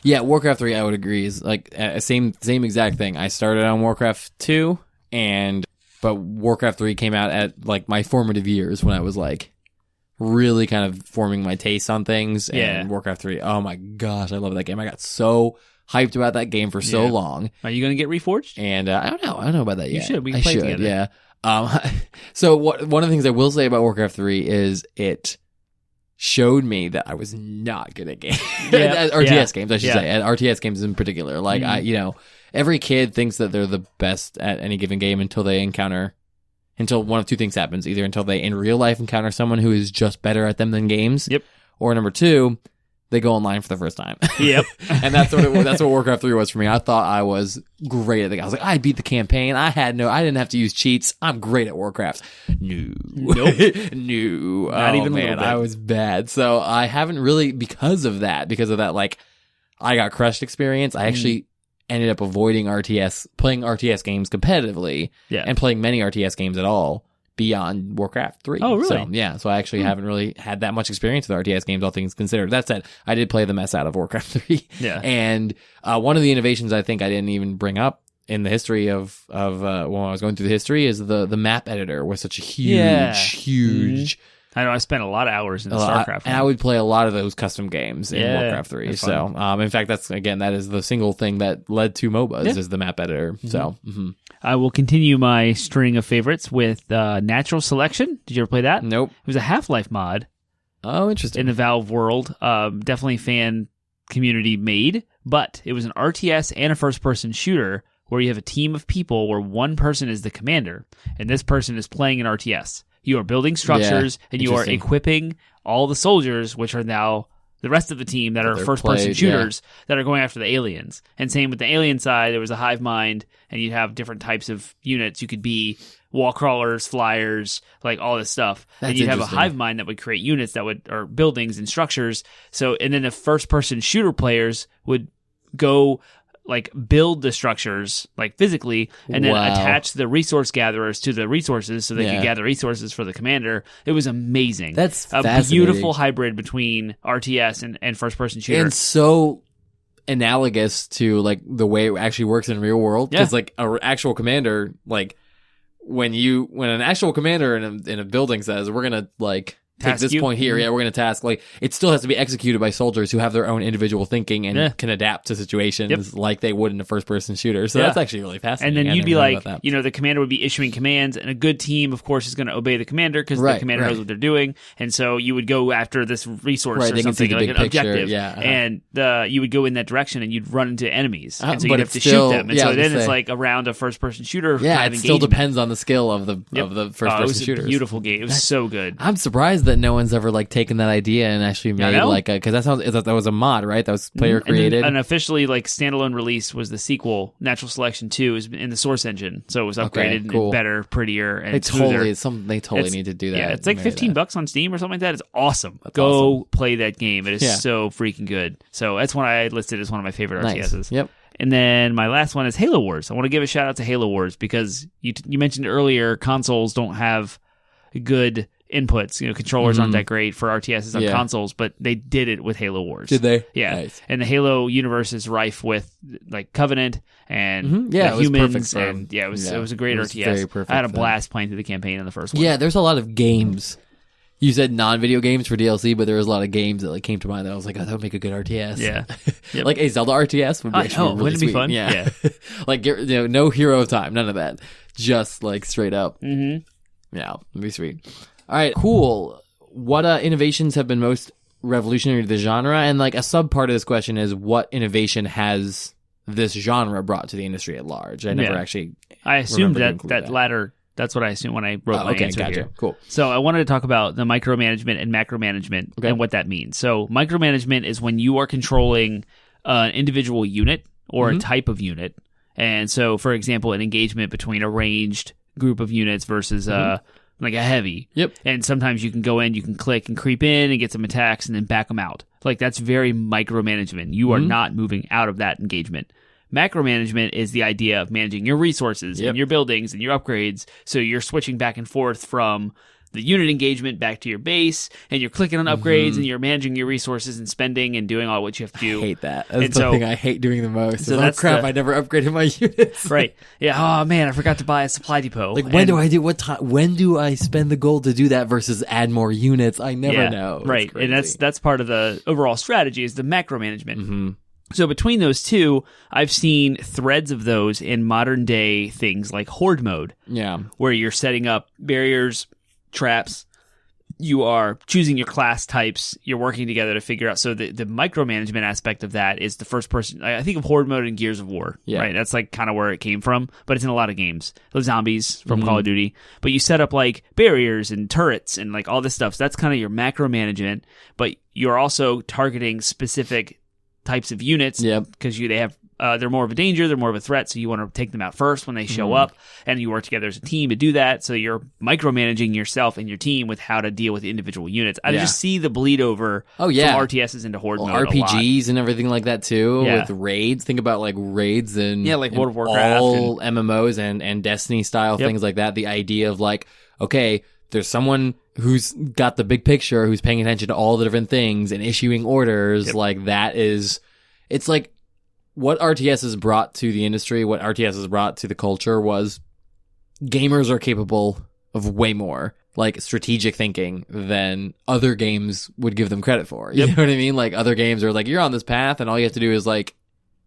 Yeah, Warcraft 3, I would agree, is same exact thing. I started on Warcraft 2, but Warcraft 3 came out at my formative years when I was really kind of forming my taste on things. And Warcraft 3, oh my gosh, I love that game. I got so hyped about that game for so long. Are you going to get Reforged? And I don't know about that yet. You should. We can play together. Yeah. So one of the things I will say about Warcraft 3 is it showed me that I was not good at games. RTS games, I should say. At RTS games in particular. Every kid thinks that they're the best at any given game until one of two things happens. Either until they in real life encounter someone who is just better at them than games. Yep. Or number two, they go online for the first time. Yep. And that's what Warcraft 3 was for me. I thought I was great at the game. I was like, I beat the campaign. I didn't have to use cheats. I'm great at Warcraft. No. Nope. No. Not even a man, little bit. I was bad. So I haven't really, because of that, like, I got crushed experience. I actually ended up avoiding playing RTS games competitively, and playing many RTS games at all beyond Warcraft 3. Oh, really? So, yeah. So I actually haven't really had that much experience with RTS games, all things considered. That said, I did play the mess out of Warcraft 3. Yeah. And one of the innovations I think I didn't even bring up in the history of when I was going through the history is the map editor was such a huge I know I spent a lot of hours in the StarCraft. And I would play a lot of those custom games in Warcraft 3. So, in fact, that is the single thing that led to MOBAs is the map editor. So, I will continue my string of favorites with Natural Selection. Did you ever play that? Nope. It was a Half-Life mod. Oh, interesting. In the Valve world. Definitely fan community made, but it was an RTS and a first-person shooter where you have a team of people where one person is the commander, and this person is playing an RTS. You are building structures, and you are equipping all the soldiers, which are now the rest of the team that are first-person shooters that are going after the aliens. And same with the alien side, there was a hive mind, and you'd have different types of units. You could be wall crawlers, flyers, like all this stuff. And you'd have a hive mind that would create units or buildings and structures. So, and then the first-person shooter players would go like build the structures like physically and then attach the resource gatherers to the resources so they could gather resources for the commander. It was amazing. That's a beautiful hybrid between RTS and first person shooter. And so analogous to like the way it actually works in real world. Because like an actual commander, like when an actual commander in a building says we're gonna like take this point here, we're going to task, like, it still has to be executed by soldiers who have their own individual thinking and can adapt to situations like they would in a first-person shooter. So that's actually really fascinating. And then you'd be like, the commander would be issuing commands, and a good team, of course, is going to obey the commander because the commander knows what they're doing. And so you would go after this resource or something, like an objective. And you would go in that direction, and you'd run into enemies. And so you'd have to shoot them. And so then it's like a round of first-person shooter. Yeah, it still depends on the skill of the first-person shooters. It was a beautiful game. It was so good. I'm surprised that no one's ever like taken that idea and actually made like a, because that was a mod, right? That was player created. And officially like standalone release was the sequel. Natural Selection 2 is in the Source engine, so it was upgraded and better, prettier, and smoother. They totally need to do that. Yeah, it's like $15 on Steam or something like that. It's awesome. Go play that game. It is so freaking good. So that's one I listed as one of my favorite RTSs. Yep. And then my last one is Halo Wars. I want to give a shout out to Halo Wars because you mentioned earlier consoles don't have good inputs. Controllers aren't that great for RTSs on consoles, but they did it with Halo Wars. Did they? Yeah. Nice. And the Halo universe is rife with like Covenant and it was humans, perfect it was a great RTS. Very perfect I had a blast playing through the campaign in the first one. Yeah, there's a lot of games. You said non-video games for DLC, but there was a lot of games that like came to mind that I was like, oh, that would make a good RTS. Yeah. Yep. Like a Zelda RTS would be actually really wouldn't it be fun? Yeah. Like no hero time, none of that. Just like straight up. Mm-hmm. Yeah, it'd be sweet. All right, cool. What innovations have been most revolutionary to the genre? And like a sub part of this question is, what innovation has this genre brought to the industry at large? I never actually. I assumed that latter. That's what I assumed when I wrote my answer gotcha. here. Cool. So I wanted to talk about the micromanagement and macromanagement and what that means. So micromanagement is when you are controlling an individual unit or a type of unit. And so, for example, an engagement between a ranged group of units versus like a heavy. Yep. And sometimes you can go in, you can click and creep in and get some attacks and then back them out. Like that's very micromanagement. You are not moving out of that engagement. Macromanagement is the idea of managing your resources and your buildings and your upgrades. So you're switching back and forth from the unit engagement back to your base, and you're clicking on upgrades and you're managing your resources and spending and doing all what you have to do. I hate that. That's the thing I hate doing the most. So that's crap. I never upgraded my units. Right. Yeah. Oh man, I forgot to buy a supply depot. Like when do I spend the gold to do that versus add more units? I never know. Right. And that's part of the overall strategy is the macro management. So between those two, I've seen threads of those in modern day things like horde mode. Yeah. Where you're setting up barriers, traps, you are choosing your class types, you're working together to figure out. So the micromanagement aspect of that is the first person. I think of Horde mode in Gears of War, right? That's like kind of where it came from, but it's in a lot of games. The zombies from Call of Duty, but you set up like barriers and turrets and like all this stuff. So that's kind of your macro management, but you're also targeting specific types of units because they have. They're more of a danger, they're more of a threat, so you want to take them out first when they show up, and you work together as a team to do that, so you're micromanaging yourself and your team with how to deal with individual units. I just see the bleed over from RTSs into Horde mode RPGs and everything like that too, with raids. Think about like raids and like World of Warcraft. All MMOs and Destiny-style things like that. The idea of like, okay, there's someone who's got the big picture, who's paying attention to all the different things and issuing orders, like that is... It's like... What RTS has brought to the industry, what RTS has brought to the culture was gamers are capable of way more, like, strategic thinking than other games would give them credit for. You know what I mean? Like, other games are like, you're on this path and all you have to do is, like,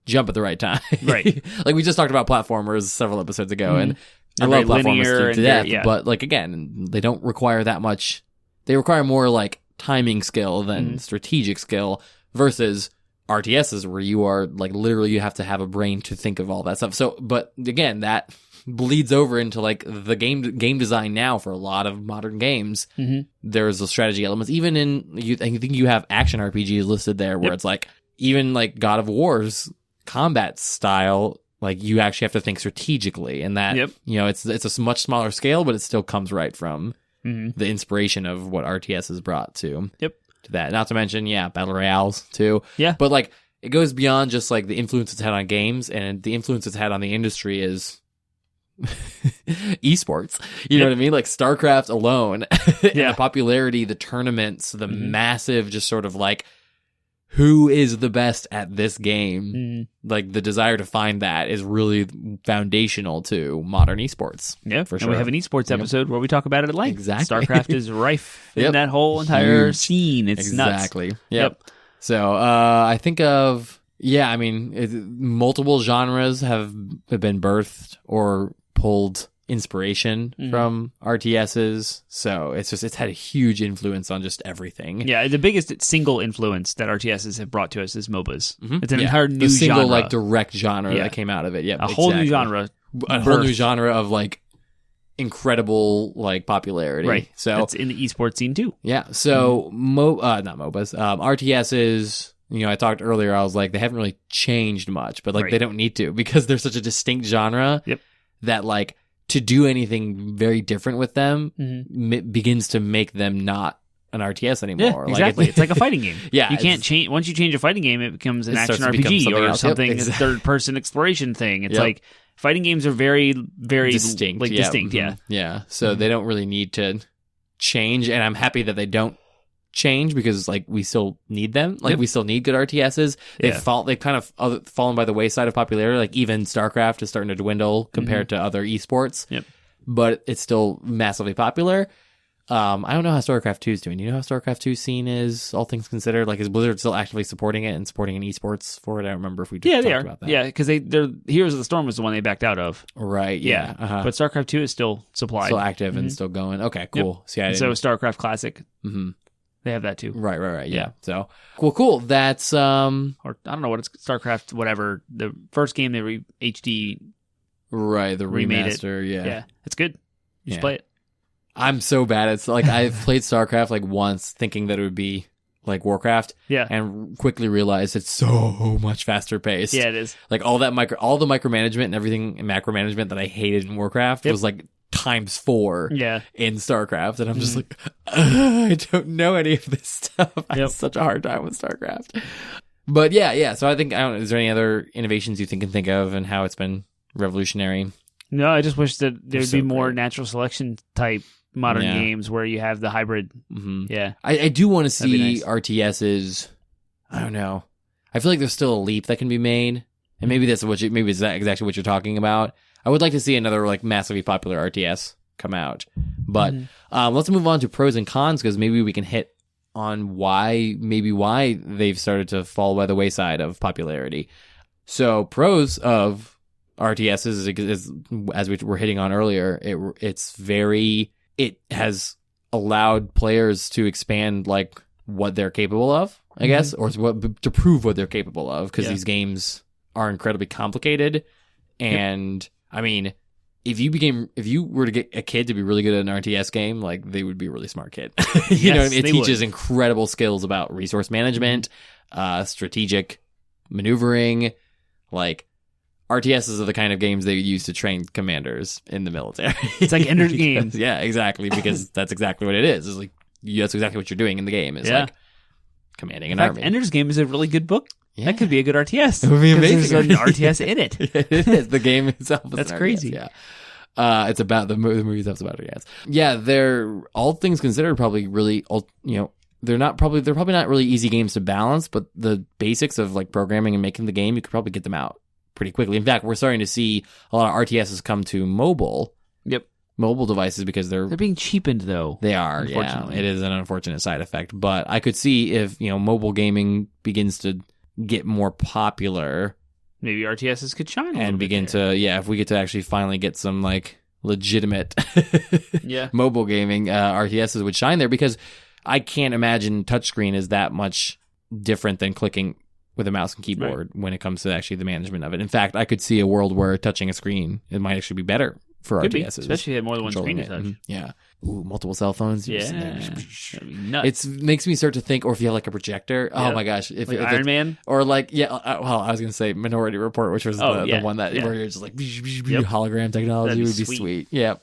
jump at the right time. Right. Like, we just talked about platformers several episodes ago, and I love platformers to death, but, like, again, they don't require that much. They require more, like, timing skill than strategic skill versus... RTSs where you are like literally you have to have a brain to think of all that stuff. So, but again, that bleeds over into like the game design now for a lot of modern games. There's the strategy elements. Even in I think you have action RPGs listed there where it's like even like God of War's combat style. Like you actually have to think strategically, and that you know it's a much smaller scale, but it still comes right from the inspiration of what RTS has brought to. To that. Not to mention, battle royales too. But like it goes beyond just like the influence it's had on games, and the influence it's had on the industry is esports. You know what I mean? Like StarCraft alone, and the popularity, the tournaments, the massive just sort of like who is the best at this game. Like the desire to find that is really foundational to modern esports. For sure. And we have an esports episode where we talk about it at length. Exactly. StarCraft is rife in that whole entire scene. It's nuts. Yep. So I think of I mean multiple genres have been birthed or pulled inspiration from RTSs, so it's had a huge influence on just everything. The biggest single influence that RTSs have brought to us is MOBAs. It's an entire new single genre. like direct genre that came out of it. Whole new genre, whole new genre of like incredible like popularity. Right, so that's in the esports scene too. So not MOBAs, RTSs. You know, I talked earlier. I was like, they haven't really changed much, but like they don't need to because they're such a distinct genre that like. To do anything very different with them begins to make them not an RTS anymore. Exactly. It's like a fighting game. You can't change. Once you change a fighting game, it becomes an action RPG or something, a third-person exploration thing. It's like fighting games are very, very distinct. So they don't really need to change, and I'm happy that they don't change because like we still need them. Like we still need good RTSs. They've kind of fallen by the wayside of popularity. Like even StarCraft is starting to dwindle compared to other esports. But it's still massively popular. I don't know how StarCraft 2 is doing. Do you know how StarCraft 2 scene is, all things considered? Like, is Blizzard still actively supporting it and supporting an esports for it? I don't remember if we just talked about that. Because they're Heroes of the Storm was the one they backed out of. Right, But StarCraft 2 is still supplied. Still active and still going. Okay, cool. So StarCraft Classic. They have that too. Right. Yeah. So cool. That's or I don't know what it's StarCraft whatever. The first game they HD. Right, the remaster. Yeah, it's good. You should play it. I'm so bad. It's like I've played StarCraft like once, thinking that it would be like Warcraft. And quickly realized it's so much faster paced. Yeah, it is. Like all the micromanagement and everything, macro management that I hated in Warcraft was like times 4 in StarCraft, and I'm just like, I don't know any of this stuff. I have such a hard time with StarCraft. But so I think, I don't know, is there any other innovations you can think of and how it's been revolutionary? No, I just wish that there'd be more natural selection type modern games where you have the hybrid. I do want to see RTSs. I don't know. I feel like there's still a leap that can be made, and maybe that's maybe it's exactly what you're talking about. I would like to see another like massively popular RTS come out, but let's move on to pros and cons, because maybe we can hit on why they've started to fall by the wayside of popularity. So pros of RTSs is as we were hitting on earlier, it has allowed players to expand like what they're capable of, I guess, or to prove what they're capable of, because these games are incredibly complicated. And I mean, if you were to get a kid to be really good at an RTS game, like they would be a really smart kid. You know what I mean? It teaches incredible skills about resource management, strategic maneuvering. Like RTSs are the kind of games they use to train commanders in the military. It's like Ender's Game. Yeah, exactly, because that's exactly what it is. It's like that's exactly what you're doing in the game. It's like commanding an army. Ender's Game is a really good book. Yeah. That could be a good RTS. It would be amazing. There's an RTS in it. It is. The game itself is That's an RTS, crazy. Yeah. It's about the movie stuff's about RTS. Yeah, they're all things considered probably really, they're probably not really easy games to balance, but the basics of like programming and making the game, you could probably get them out pretty quickly. In fact, we're starting to see a lot of RTSs come to mobile devices because they're being cheapened though. They are, unfortunately. It is an unfortunate side effect, but I could see if, mobile gaming begins to get more popular, maybe RTSs could shine a and begin to, if we get to actually finally get some like legitimate mobile gaming, RTSs would shine there, because I can't imagine touchscreen is that much different than clicking with a mouse and keyboard when it comes to actually the management of it. In fact, I could see a world where touching a screen, it might actually be better for Could RTSs. be, especially if you had more than one screen to touch. Mm-hmm. Yeah. Ooh, multiple cell phones. Yeah. That'd be nuts. It makes me start to think, or if you have like a projector. Oh my gosh. If Iron Man? Or like, I was going to say Minority Report, which was the one that where you're just like, hologram technology would be sweet. Yeah.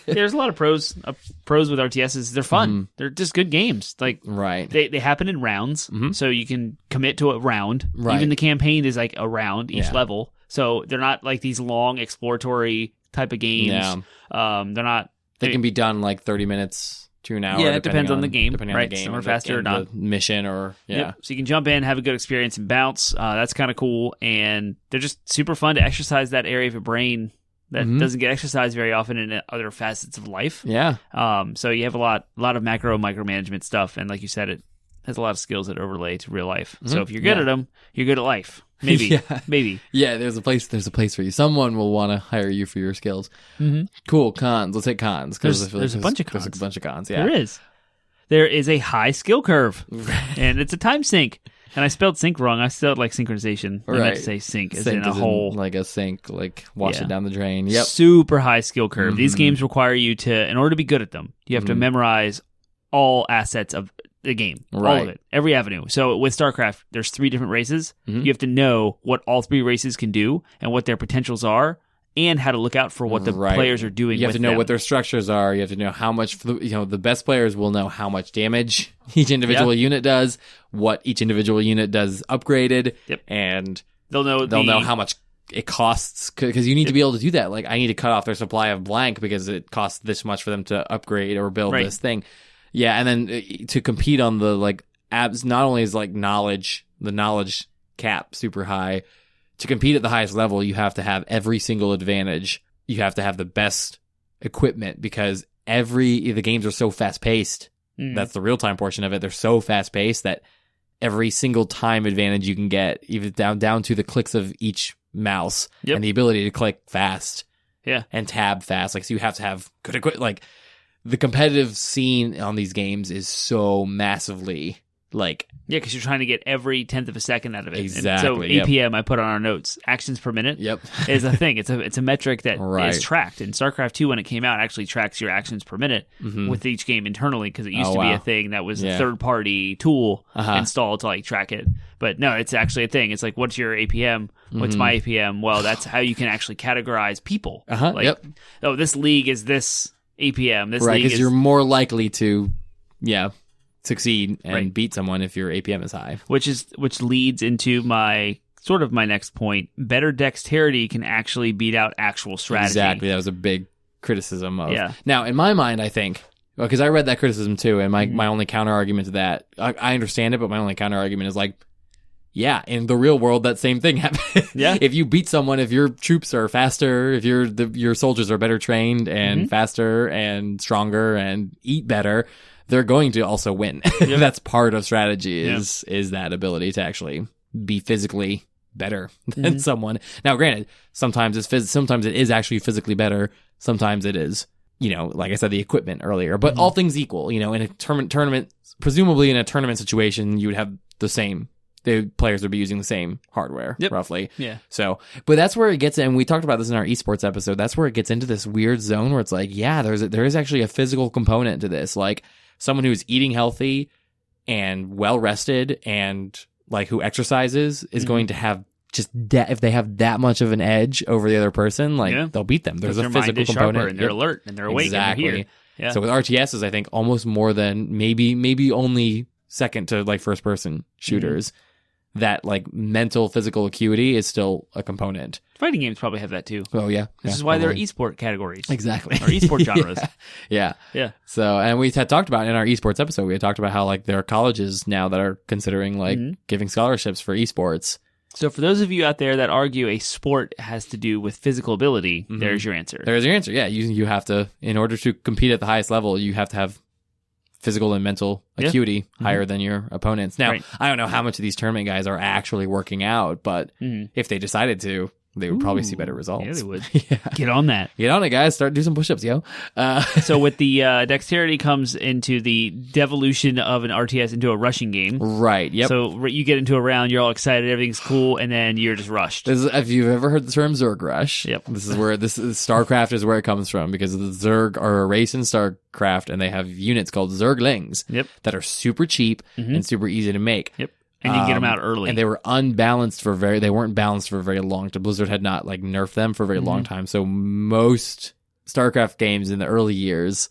There's a lot of pros with RTSs. They're fun. Mm-hmm. They're just good games. Like, they happen in rounds, so you can commit to a round. Right. Even the campaign is like a round each level. So they're not like these long exploratory type of games. Yeah. They're not. They can be done like 30 minutes to an hour. Yeah, it depends on the game. Depending right? on the game. Some are faster or not. Mission or, Yep. So you can jump in, have a good experience, and bounce. That's kind of cool. And they're just super fun to exercise that area of your brain that doesn't get exercised very often in other facets of life. Yeah. So you have a lot of micromanagement stuff. And like you said, it has a lot of skills that overlay to real life. Mm-hmm. So if you're good at them, you're good at life. Maybe. Maybe. Yeah, there's a place for you. Someone will want to hire you for your skills. Mm-hmm. Cool. Cons. Let's hit cons. There's a bunch of cons. There's a bunch of cons, yeah. There is a high skill curve. And it's a time sink. And I spelled sync wrong. I spelled like synchronization. I meant to say sync as in a hole. Like a sink, like wash it down the drain. Yep. Super high skill curve. Mm-hmm. These games require you to, in order to be good at them, you have to memorize all assets of the game, all of it, every avenue. So with StarCraft, there's 3 different races. Mm-hmm. You have to know what all 3 races can do and what their potentials are, and how to look out for what the players are doing. You have to know what their structures are. You have to know how much. The best players will know how much damage each individual unit does, what each individual unit does upgraded, and they'll know how much it costs, because you need to be able to do that. Like, I need to cut off their supply of blank because it costs this much for them to upgrade or build this thing. Yeah, and then to compete on the like abs, not only is like the knowledge cap super high. To compete at the highest level, you have to have every single advantage. You have to have the best equipment, because the games are so fast paced. That's the real time portion of it. They're so fast paced that every single time advantage you can get, even down to the clicks of each mouse and the ability to click fast, and tab fast. Like, so you have to have good equipment. Like, the competitive scene on these games is so massively because you're trying to get every 10th of a second out of it. Exactly. And so APM, I put on our notes, actions per minute. Is a thing. It's a metric that is tracked. And StarCraft 2, when it came out, actually tracks your actions per minute with each game internally, because it used to be a thing that was a third-party tool installed to like track it. But no, it's actually a thing. It's like, what's your APM? What's my APM? Well, that's how you can actually categorize people. Oh, this league is this APM. This league is... because you're more likely to, succeed and beat someone if your APM is high. Which leads into my next point. Better dexterity can actually beat out actual strategy. Exactly. That was a big criticism of... Yeah. Now, in my mind, I think... because I read that criticism too, and my only counter argument to that... I understand it, but my only counter argument is like... Yeah, in the real world, that same thing happens. Yeah. If you beat someone, if your troops are faster, if your soldiers are better trained and faster and stronger and eat better, they're going to also win. That's part of strategy is that ability to actually be physically better than someone. Now, granted, sometimes it is actually physically better. Sometimes it is like I said, the equipment earlier. But all things equal, in a tournament, presumably in a tournament situation, you would have the players would be using the same hardware, roughly. Yeah. So, but that's where it gets, and we talked about this in our esports episode, that's where it gets into this weird zone where it's like, yeah, there is actually a physical component to this. Like, someone who's eating healthy and well rested and like who exercises is going to have just if they have that much of an edge over the other person, like they'll beat them. There's a physical component, and they're alert and they're awake. Exactly. And they're here. Yeah. So with RTSs, I think almost more than maybe only second to like first person shooters, that like mental physical acuity is still a component. Fighting games probably have that too. Oh yeah, This is why they're esport categories. Exactly. Or esport genres. Yeah. So, and we had talked about in our esports episode, we had talked about how like there are colleges now that are considering like giving scholarships for esports. So for those of you out there that argue a sport has to do with physical ability, there's your answer. There's your answer. Yeah, you have to, in order to compete at the highest level, you have to have physical and mental acuity higher than your opponents. Now, I don't know how much of these tournament guys are actually working out, but if they decided to, they would probably see better results. Yeah, they would. Get on that. Get on it, guys. Do some push-ups, yo. So with the dexterity comes into the devolution of an RTS into a rushing game. Right, yep. So you get into a round, you're all excited, everything's cool, and then you're just rushed. If you've ever heard the term Zerg Rush, this is where StarCraft is where it comes from, because the Zerg are a race in StarCraft, and they have units called Zerglings that are super cheap and super easy to make. And you can get them out early. And they were unbalanced they weren't balanced for very long. Blizzard had not like nerfed them for a very long time. So most StarCraft games in the early years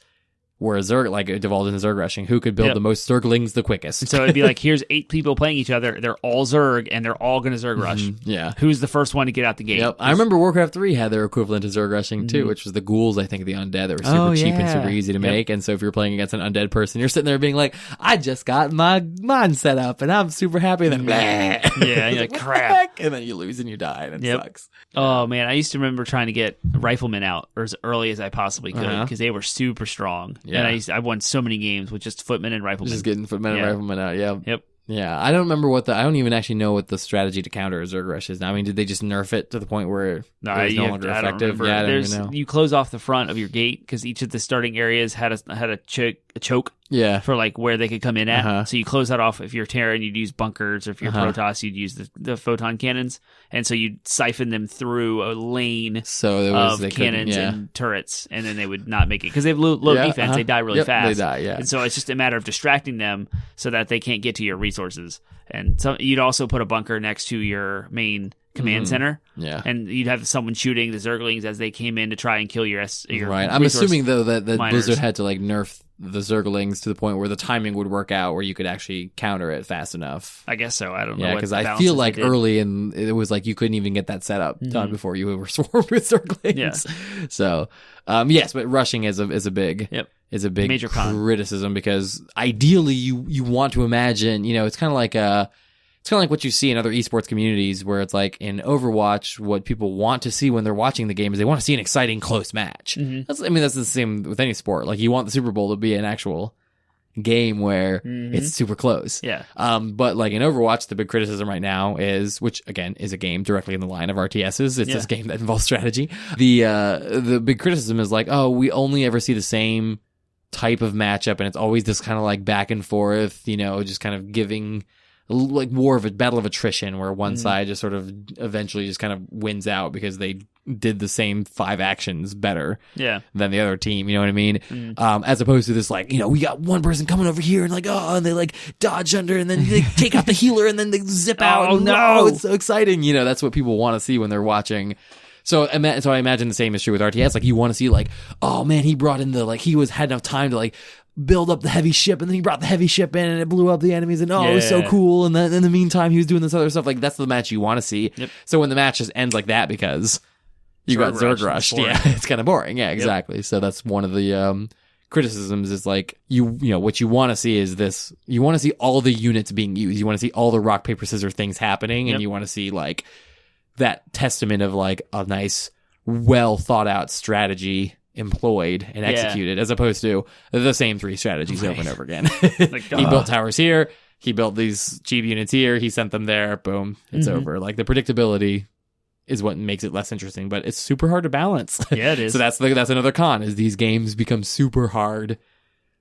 were Zerg, like it devolved into Zerg rushing. Who could build the most Zerglings the quickest? So it'd be like, here's 8 people playing each other. They're all Zerg, and they're all going to Zerg rush. Yeah. Who's the first one to get out the game? I remember Warcraft 3 had their equivalent to Zerg rushing too, which was the ghouls, I think, the undead that were super cheap and super easy to make. And so if you're playing against an undead person, you're sitting there being like, I just got my mod set up, and I'm super happy. And then, and you're like, crap. And then you lose and you die, and it sucks. Oh, man. I used to remember trying to get riflemen out as early as I possibly could, because they were super strong. Yeah. And I won so many games with just footmen and riflemen. Just getting footmen and riflemen out, Yep. Yeah, I don't remember I don't even actually know what the strategy to counter a Zerg Rush is now. I mean, did they just nerf it to the point where it was no longer effective? I don't remember. You close off the front of your gate, because each of the starting areas had a choke for like where they could come in at. So you close that off. If you're Terran, you'd use bunkers, or if you're Protoss, you'd use the photon cannons, and so you'd siphon them through a lane of cannons and turrets, and then they would not make it because they have low defense. They die really fast. They die, and so it's just a matter of distracting them so that they can't get to your resources. And so you'd also put a bunker next to your main command center, and you'd have someone shooting the Zerglings as they came in to try and kill your right. I'm assuming though that Blizzard had to like nerf the Zerglings to the point where the timing would work out where you could actually counter it fast enough. I guess so. I don't know. Yeah, because I feel like early and it was like you couldn't even get that setup done before you were swarmed with Zerglings. Yeah. So, yes, but rushing is a big major criticism, because ideally you want to imagine, it's kind of like what you see in other esports communities, where it's like in Overwatch, what people want to see when they're watching the game is they want to see an exciting close match. That's the same with any sport. Like you want the Super Bowl to be an actual game where it's super close. Yeah. But like in Overwatch, the big criticism right now is, which again is a game directly in the line of RTSs. It's this game that involves strategy. The big criticism is like, oh, we only ever see the same type of matchup, and it's always this kind of like back and forth, just kind of giving like battle of attrition, where one side just sort of eventually just kind of wins out because they did the same 5 actions better than the other team, you know what I mean? As opposed to this like, we got one person coming over here and like, and they like dodge under and then they take out the healer and then they zip out. It's so exciting. That's what people want to see when they're watching. So I imagine the same is true with RTS. Like you want to see like, oh man, he brought in had enough time to like build up the heavy ship, and then he brought the heavy ship in and it blew up the enemies, and it was so cool. And then in the meantime, he was doing this other stuff. Like that's the match you want to see. So when the match just ends like that because you got Zerg rushed, it's kind of boring. Yeah, exactly. So that's one of the criticisms is like what you want to see is this. You want to see all the units being used. You want to see all the rock paper scissors things happening, and you want to see like that testament of like a nice, well thought out strategy employed and executed, as opposed to the same 3 strategies over and over again. Like, he built towers here, he built these cheap units here, he sent them there, boom, it's over. Like the predictability is what makes it less interesting, but it's super hard to balance. Yeah, it is. So that's another con, is these games become super hard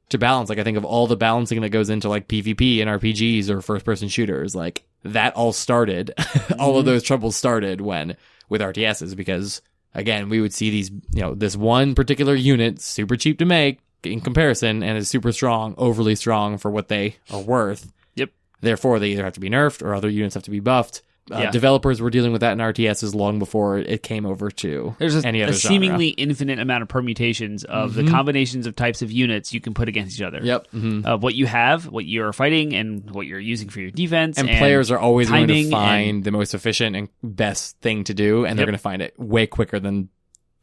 to balance. Like, I think of all the balancing that goes into like PvP and RPGs or first person shooters, like that all started, all of those troubles started with RTSs, because again, we would see these, this one particular unit, super cheap to make in comparison, and is super strong, overly strong for what they are worth. Yep. Therefore, they either have to be nerfed or other units have to be buffed. Developers were dealing with that in RTSs long before it came over to any other a seemingly infinite amount of permutations of the combinations of types of units you can put against each other. Yep. Of what you have, what you're fighting, and what you're using for your defense. And players are always going to find the most efficient and best thing to do, and they're going to find it way quicker than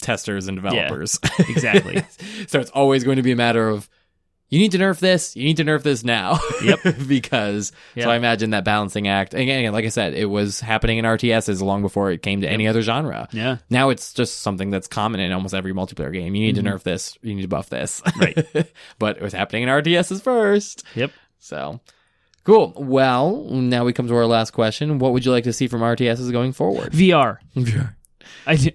testers and developers. Yeah, exactly. So it's always going to be a matter of, you need to nerf this. You need to nerf this now. Yep. Because, so I imagine that balancing act, again, like I said, it was happening in RTSs long before it came to any other genre. Yeah. Now it's just something that's common in almost every multiplayer game. You need to nerf this. You need to buff this. Right. But it was happening in RTSs first. Yep. So, cool. Well, now we come to our last question. What would you like to see from RTSs going forward? VR. VR.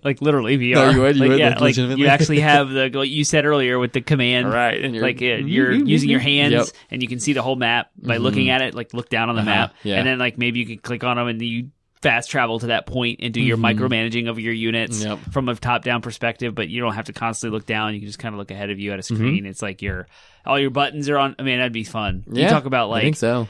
Like literally VR. No, you would? Like you actually have like you said earlier with the command. Right. And you're using your hands and you can see the whole map by looking at it, like look down on the map. Yeah. And then like maybe you can click on them and you fast travel to that point and do your micromanaging of your units from a top-down perspective, but you don't have to constantly look down. You can just kind of look ahead of you at a screen. It's like all your buttons are on. I mean, that'd be fun. Yeah, you talk about like I think so.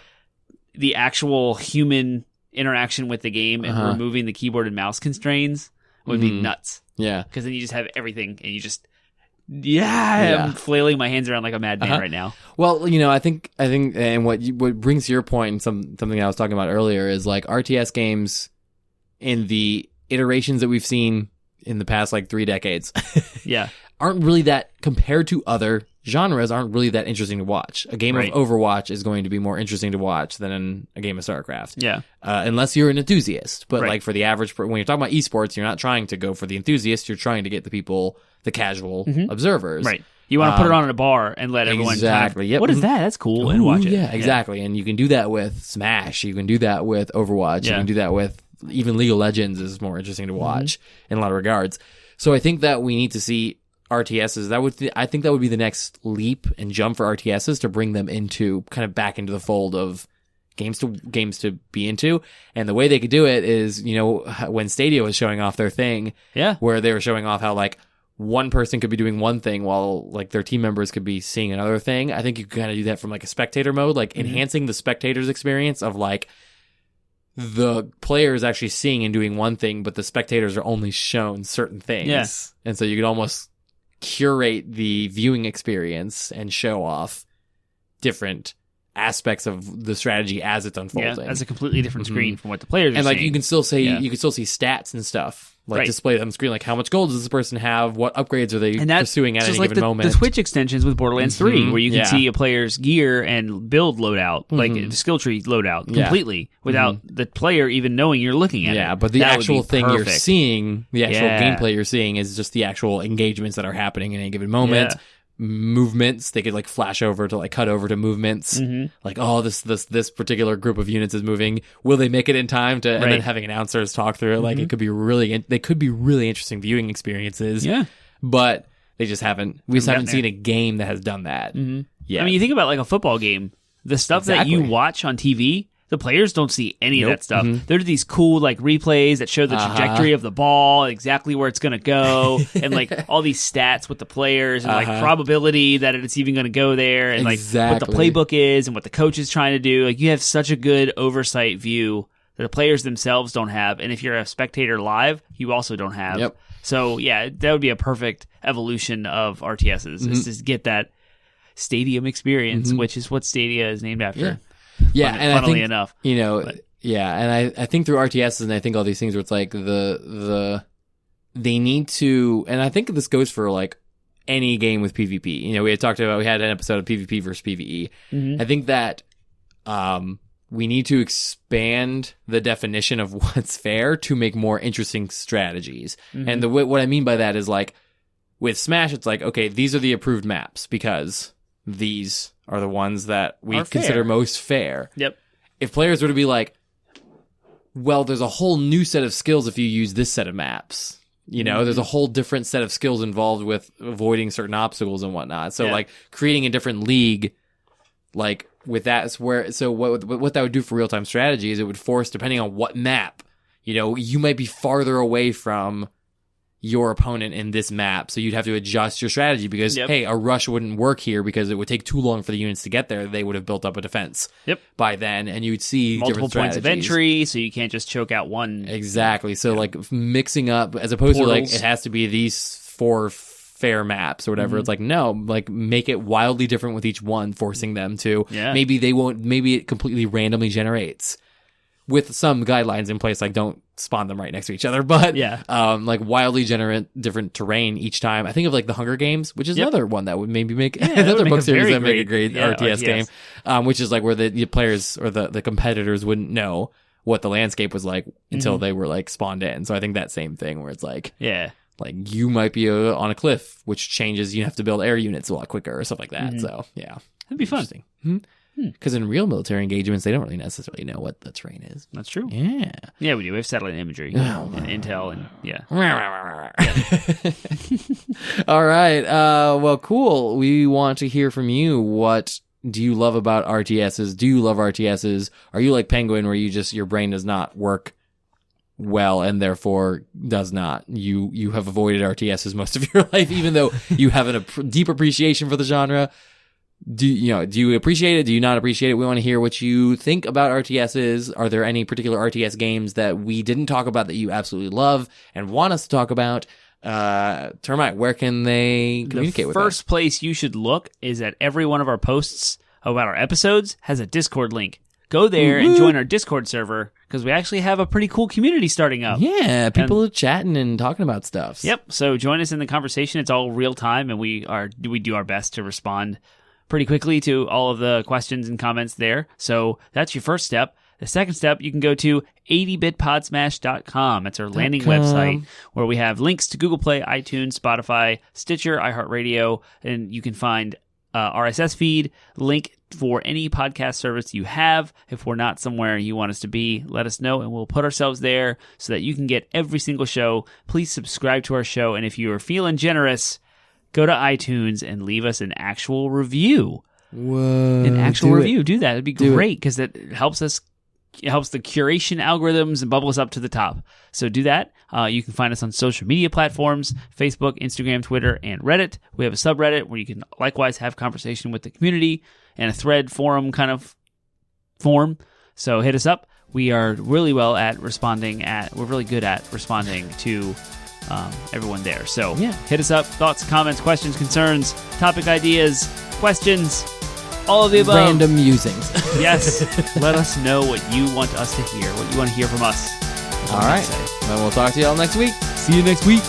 The actual human interaction with the game and removing the keyboard and mouse constraints would be nuts. Yeah. Because then you just have everything and you just, I'm flailing my hands around like a madman right now. Well, I think, and what brings to your point, and something I was talking about earlier, is like RTS games in the iterations that we've seen in the past like 3 decades. Aren't really that, compared to other genres, aren't really that interesting to watch. A game of Overwatch is going to be more interesting to watch than a game of StarCraft. Yeah. Unless you're an enthusiast. But like for the average, when you're talking about esports, you're not trying to go for the enthusiast. You're trying to get the people, the casual observers. Right. You want to put it on a bar and let everyone exactly. What is that? That's cool. And watch it. Yeah, exactly. And you can do that with Smash. You can do that with Overwatch. You can do that with even League of Legends is more interesting to watch in a lot of regards. So I think that we need to see RTSs. I think that would be the next leap and jump for RTSs, to bring them into kind of back into the fold of games to be into. And the way they could do it is, when Stadia was showing off their thing, where they were showing off how like one person could be doing one thing while like their team members could be seeing another thing. I think you can kind of do that from like a spectator mode, like enhancing the spectator's experience of like the players actually seeing and doing one thing, but the spectators are only shown certain things. Yes. And so you could almost curate the viewing experience and show off different aspects of the strategy as it's unfolding. Yeah, that's a completely different screen from what the players are and like seeing. you can still say you can still see stats and stuff like displayed on the screen, like how much gold does this person have, what upgrades are they pursuing at any given moment. The Twitch extensions with Borderlands 3, where you can see a player's gear and build loadout, like the skill tree loadout completely without the player even knowing you're looking at it. Yeah, but the actual thing you're seeing, the actual gameplay you're seeing, is just the actual engagements that are happening in any given moment. Movements, they could like flash over to like cut over to movements, like, oh, this particular group of units is moving, will they make it in time to, and then having announcers talk through it. Like it could be they could be really interesting viewing experiences, but they just haven't seen a game that has done that. I mean, you think about like a football game, the stuff that you watch on TV, the players don't see any of that stuff. There are these cool like replays that show the trajectory of the ball, exactly where it's going to go, and like all these stats with the players and like probability that it's even going to go there, and like what the playbook is and what the coach is trying to do. Like you have such a good oversight view that the players themselves don't have, and if you're a spectator live, you also don't have. So yeah, that would be a perfect evolution of RTSs, is to get that stadium experience, which is what Stadia is named after. Yeah, and funnily I think, enough, and I think through RTSs, and I think all these things where it's like they need to, and I think this goes for like any game with PvP. We had an episode of PvP versus PvE. I think that we need to expand the definition of what's fair to make more interesting strategies. And what I mean by that is like with Smash, it's like, okay, these are the approved maps because these are the ones that we consider most fair. Yep. If players were to be like, well, there's a whole new set of skills if you use this set of maps. You know, there's a whole different set of skills involved with avoiding certain obstacles and whatnot. So, like, creating a different league, like, with that is where... So, what that would do for real-time strategy is it would force, depending on what map, you know, you might be farther away from your opponent in this map. So, you'd have to adjust your strategy because, hey, a rush wouldn't work here because it would take too long for the units to get there. They would have built up a defense by then, and you'd see multiple different points of entry, so you can't just choke out one. Exactly. So, like, mixing up, as opposed to, like, it has to be these 4 fair maps or whatever. It's like, no, like, make it wildly different with each one, forcing them to. Maybe they won't, maybe it completely randomly generates with some guidelines in place, like don't spawn them right next to each other, but like wildly different terrain each time. I think of like the Hunger Games, which is another one that would maybe make another book series that make a great RTS game, which is like where the players or the competitors wouldn't know what the landscape was like until they were like spawned in. So I think that same thing where it's like, like you might be on a cliff, which changes. You have to build air units a lot quicker or stuff like that. So that'd be fun. Because in real military engagements, they don't really necessarily know what the terrain is. That's true. Yeah, we do. We have satellite imagery and intel, and All right. Well, cool. We want to hear from you. What do you love about RTSs? Do you love RTSs? Are you like Penguin, where your brain does not work well and therefore does not? You have avoided RTSs most of your life, even though you have a deep appreciation for the genre. Do you appreciate it? Do you not appreciate it? We want to hear what you think about RTSs. Are there any particular RTS games that we didn't talk about that you absolutely love and want us to talk about? Termite, where can they communicate with us? The first place you should look is that every one of our posts about our episodes has a Discord link. Go there and join our Discord server, because we actually have a pretty cool community starting up. Yeah, people are chatting and talking about stuff. Yep, so join us in the conversation. It's all real time, and we do our best to respond pretty quickly to all of the questions and comments there. So that's your first step. The second step, you can go to 80bitpodsmash.com. It's our landing website where we have links to Google Play, iTunes, Spotify, Stitcher, iHeartRadio, and you can find RSS feed, link for any podcast service you have. If we're not somewhere you want us to be, let us know, and we'll put ourselves there so that you can get every single show. Please subscribe to our show, and if you are feeling generous, go to iTunes and leave us an actual review. Whoa! An actual review. Do that. It'd be great, because it helps us. It helps the curation algorithms and bubble us up to the top. So do that. You can find us on social media platforms: Facebook, Instagram, Twitter, and Reddit. We have a subreddit where you can likewise have conversation with the community, and a thread forum kind of form. So hit us up. We are really well at responding. We're really good at responding to everyone there. So hit us up. Thoughts, comments, questions, concerns, topic ideas, questions, all of the above. Random musings. Yes. Let us know what you want us to hear, what you want to hear from us. All right. Then we'll talk to you all next week. See you next week.